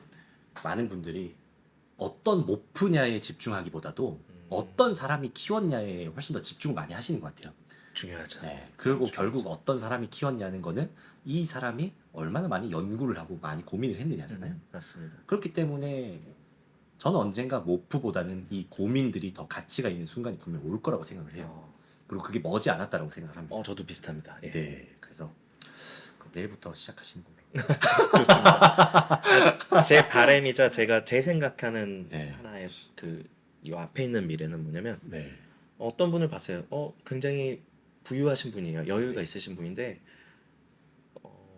B: 많은 분들이 어떤 목 분야에 집중하기보다도 어떤 사람이 키웠냐에 훨씬 더 집중을 많이 하시는 것 같아요.
A: 중요하죠.
B: 네. 그리고
A: 중요하죠.
B: 결국 어떤 사람이 키웠냐는 거는 이 사람이 얼마나 많이 연구를 하고 많이 고민을 했느냐잖아요.
A: 맞습니다.
B: 그렇기 때문에 저는 언젠가 모프보다는 이 고민들이 더 가치가 있는 순간이 분명 올 거라고 생각을 해요. 그리고 그게 머지 않았다라고 생각을 합니다.
A: 저도 비슷합니다. 예.
B: 네, 그래서 그럼 내일부터 시작하시는 걸로.
A: 좋습니다. 제 바람이자 제가 제 생각하는
B: 네.
A: 하나의 이 앞에 있는 미래는 뭐냐면
B: 네,
A: 어떤 분을 봤어요. 굉장히 부유하신 분이에요. 여유가
B: 네.
A: 있으신 분인데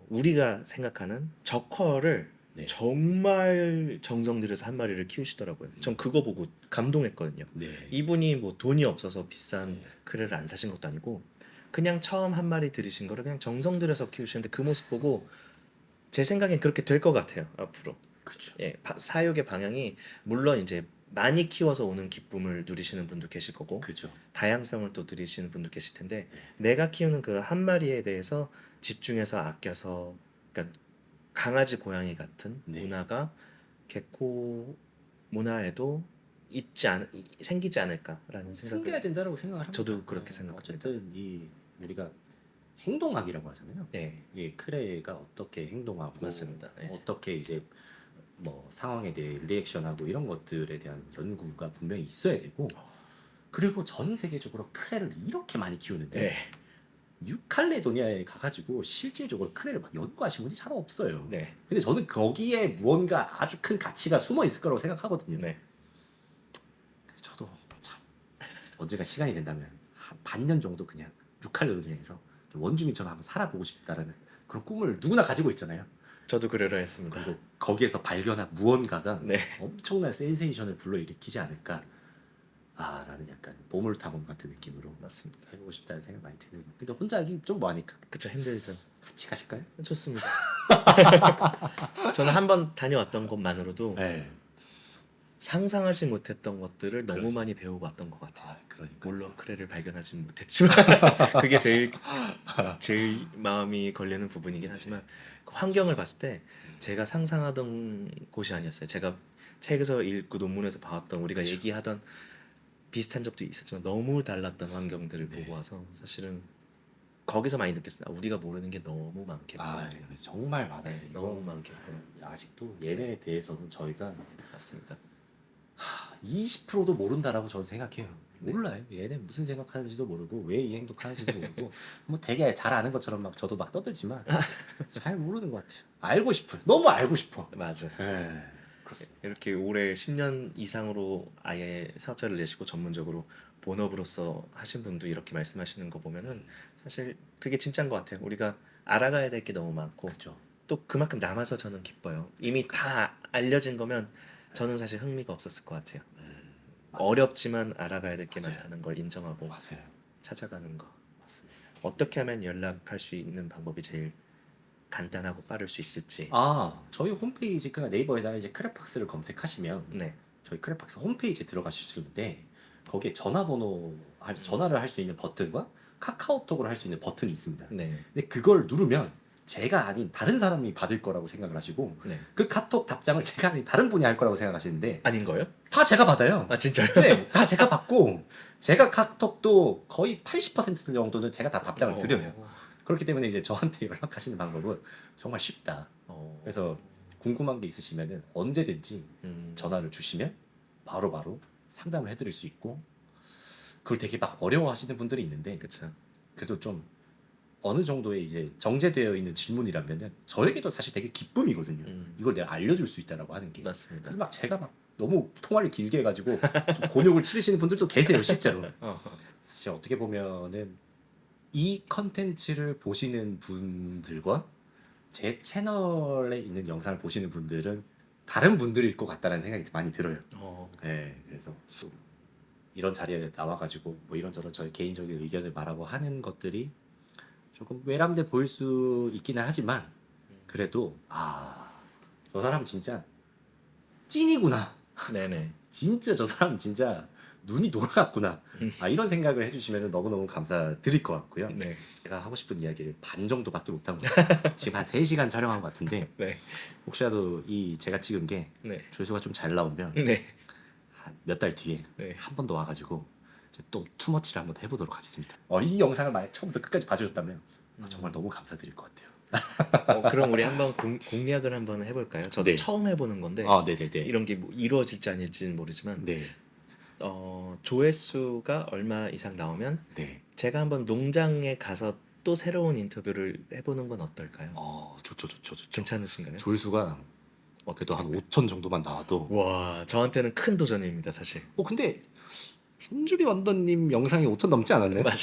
A: 우리가 생각하는 저커를
B: 네.
A: 정말 정성 들여서 한 마리를 키우시더라고요. 전 그거 보고 감동했거든요.
B: 네,
A: 이분이 뭐 돈이 없어서 비싼
B: 네.
A: 크레를 안 사신 것도 아니고 그냥 처음 한 마리 들이신 거를 그냥 정성 들여서 키우시는데 그 모습 보고 제 생각엔 그렇게 될 것 같아요. 앞으로.
B: 그렇죠.
A: 예, 사육의 방향이 물론 이제 많이 키워서 오는 기쁨을 누리시는 분도 계실 거고
B: 그죠.
A: 다양성을 또 누리시는 분도 계실 텐데 내가 키우는 그 한 마리에 대해서 집중해서 아껴서 그러니까 강아지 고양이 같은
B: 네.
A: 문화가 개코 문화에도 생기지 않을까라는
B: 생겨야
A: 생각을
B: 된다라고 생각을 합니다.
A: 저도 그렇게 생각합니다.
B: 어쨌든 이 우리가 행동학이라고 하잖아요.
A: 네,
B: 이 크레가 어떻게 행동하고
A: 맞습니다. 네.
B: 어떻게 이제 뭐 상황에 대해 리액션하고 이런 것들에 대한 연구가 분명히 있어야 되고 그리고 전 세계적으로 크레를 이렇게 많이 키우는데
A: 네.
B: 뉴칼레도니아에 가가지고 실질적으로 크레를 막 연구하신 분이 잘 없어요.
A: 네.
B: 근데 저는 거기에 무언가 아주 큰 가치가 숨어 있을 거라고 생각하거든요.
A: 네.
B: 그래서 저도 참 언젠가 시간이 된다면 한 반년 정도 그냥 뉴칼레도니아에서 원주민처럼 한번 살아보고 싶다라는 그런 꿈을 누구나 가지고 있잖아요.
A: 저도 그러려 했습니다.
B: 그리고 거기에서 발견한 무언가가
A: 네.
B: 엄청난 센세이션을 불러일으키지 않을까 라는 약간 보물 탐험 같은 느낌으로
A: 맞습니다.
B: 해보고 싶다는 생각 많이 드네요. 근데 혼자 하기 좀 뭐하니까
A: 그쵸, 힘들죠.
B: 같이 가실까요?
A: 좋습니다. 저는 한번 다녀왔던 것만으로도
B: 네.
A: 상상하지 못했던 것들을 너무
B: 그러니까.
A: 많이 배우고 왔던 것 같아요.
B: 그러니까.
A: 물론 크레를 발견하진 못했지만 그게 제일 마음이 걸리는 부분이긴 하지만 그 환경을 봤을 때 제가 상상하던 곳이 아니었어요. 제가 책에서 읽고 논문에서 봐왔던 우리가
B: 그쵸.
A: 얘기하던 비슷한 적도 있었지만 너무 달랐던 환경들을
B: 네.
A: 보고 와서 사실은 거기서 많이 느꼈어요. 우리가 모르는 게 너무 많겠구나.
B: 정말 많아요.
A: 네, 너무 많겠구나.
B: 아직도 얘네에 대해서는 저희가
A: 맞습니다.
B: 20%도 모른다라고 저는 생각해요.
A: 네.
B: 몰라요. 얘네 무슨 생각하는지도 모르고 왜 이 행동하는지도 모르고 뭐 되게 잘 아는 것처럼 막 저도 막 떠들지만 잘 모르는 것 같아요. 알고 싶어요. 너무 알고 싶어.
A: 맞아.
B: 네, 그렇습니다.
A: 이렇게 올해 10년 이상으로 아예 사업자를 내시고 전문적으로 본업으로서 하신 분도 이렇게 말씀하시는 거 보면은 사실 그게 진짜인 것 같아요. 우리가 알아가야 될 게 너무 많고
B: 그렇죠.
A: 또 그만큼 남아서 저는 기뻐요. 이미 다 알려진 거면 저는 사실 흥미가 없었을 것 같아요.
B: 맞아요.
A: 어렵지만 알아가야 될 게
B: 맞아요.
A: 많다는 걸 인정하고
B: 맞아요.
A: 찾아가는 거.
B: 맞습니다.
A: 어떻게 하면 연락할 수 있는 방법이 제일 간단하고 빠를 수 있을지.
B: 저희 홈페이지 그냥 네이버에다 이제 크랩박스를 검색하시면
A: 네.
B: 저희 크랩박스 홈페이지에 들어가실 수 있는데 거기에 전화를 할 수 있는 버튼과 카카오톡으로 할 수 있는 버튼이 있습니다.
A: 네.
B: 근데 그걸 누르면 제가 아닌 다른 사람이 받을 거라고 생각을 하시고
A: 네.
B: 그 카톡 답장을 제가 아닌 다른 분이 할 거라고 생각하시는데
A: 아닌 거요?
B: 다 제가 받아요.
A: 아 진짜요?
B: 네, 다 제가 받고 제가 카톡도 거의 80% 정도는 제가 다 답장을 드려요. 그렇기 때문에 이제 저한테 연락하시는 방법은 정말 쉽다. 그래서 궁금한 게 있으시면은 언제든지 전화를 주시면 바로바로 상담을 해드릴 수 있고 그걸 되게 막 어려워하시는 분들이 있는데
A: 그렇죠.
B: 그래도 좀 어느 정도의 이제 정제되어 있는 질문이라면은 저에게도 사실 되게 기쁨이거든요. 이걸 내가 알려줄 수 있다라고 하는 게.
A: 맞습니다.
B: 그래서 막 제가 막 너무 통화를 길게 해가지고 좀 곤욕을 치르시는 분들도 계세요, 실제로. 사실 어떻게 보면은 이 컨텐츠를 보시는 분들과 제 채널에 있는 영상을 보시는 분들은 다른 분들일 것 같다는 생각이 많이 들어요. 네, 그래서 좀 이런 자리에 나와가지고 뭐 이런저런 저의 개인적인 의견을 말하고 하는 것들이 조금 외람돼 보일 수 있기는 하지만 그래도 저 사람 진짜 찐이구나.
A: 네네.
B: 진짜 저 사람 진짜 눈이 돌아갔구나. 이런 생각을 해주시면 너무너무 감사드릴 것 같고요.
A: 네.
B: 제가 하고 싶은 이야기를 반 정도밖에 못한 것 같아요. 지금 한 3시간 촬영한 것 같은데
A: 네.
B: 혹시라도 이 제가 찍은 게
A: 네.
B: 조회수가 좀 잘 나오면
A: 네.
B: 한 몇 달 뒤에
A: 네.
B: 한 번 더 와가지고 이제 또 투머치를 한번 해보도록 하겠습니다. 이 영상을 만약 처음부터 끝까지 봐주셨다면 정말 너무 감사드릴 것 같아요.
A: 그럼 우리 한번 공략을 한번 해볼까요? 저도
B: 네.
A: 처음 해보는 건데
B: 네네네.
A: 이런 게 뭐 이루어질지 아닐지는 모르지만
B: 네.
A: 조회수가 얼마 이상 나오면
B: 네.
A: 제가 한번 농장에 가서 또 새로운 인터뷰를 해보는 건 어떨까요?
B: 좋죠.
A: 괜찮으신가요?
B: 조회수가 그래도 한 5천 정도만 나와도
A: 와, 저한테는 큰 도전입니다, 사실.
B: 근데 준주비 원더님 영상이 5천 넘지 않았나요?
A: 맞아요.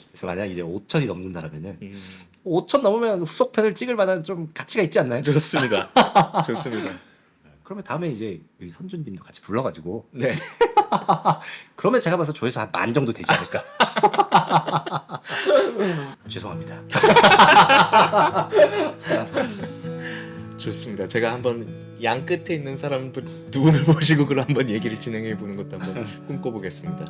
B: 그래서 만약 이제 5천이 넘는다라면은 5천 넘으면 후속편을 찍을 만한 좀 가치가 있지 않나요?
A: 좋습니다. 좋습니다.
B: 그러면 다음에 이제 여기 선주님도 같이 불러가지고
A: 네.
B: 그러면 제가 봐서 조회수 한 10,000 정도 되지 않을까? 죄송합니다.
A: 좋습니다. 제가 한번 양 끝에 있는 사람 두 분을 모시고 그럼 한번 얘기를 진행해 보는 것도 한번 꿈꿔보겠습니다.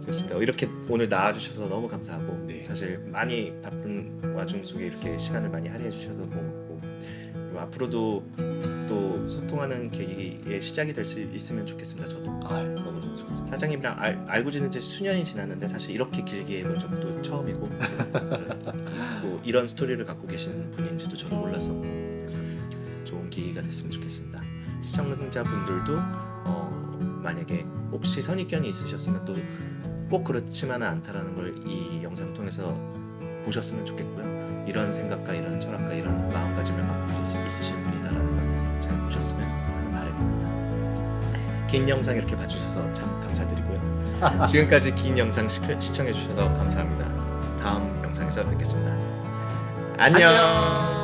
A: 좋습니다. 이렇게 오늘 나와주셔서 너무 감사하고
B: 네.
A: 사실 많이 바쁜 와중 속에 이렇게 시간을 많이 할애해 주셔서 고맙고 그리고 앞으로도 또 소통하는 계기의 시작이 될 수 있으면 좋겠습니다. 저도
B: 너무 좋습니다.
A: 사장님이랑 알고 지낸 지 수년이 지났는데 사실 이렇게 길게 본 적도 처음이고 뭐 이런 스토리를 갖고 계신 분인지도 저도 몰랐었고 그래서 좋은 기회가 됐으면 좋겠습니다. 시청자분들도 만약에 혹시 선입견이 있으셨으면 또 꼭 그렇지만은 않다라는 걸 이 영상 통해서 보셨으면 좋겠고요. 이런 생각과 이런 철학과 이런 마음가짐을 갖고 있으신 분이다라는 걸 잘 보셨으면 하는 바람입니다. 긴 영상 이렇게 봐주셔서 참 감사드리고요. 지금까지 긴 영상 시청해주셔서 감사합니다. 다음 영상에서 뵙겠습니다. 안녕.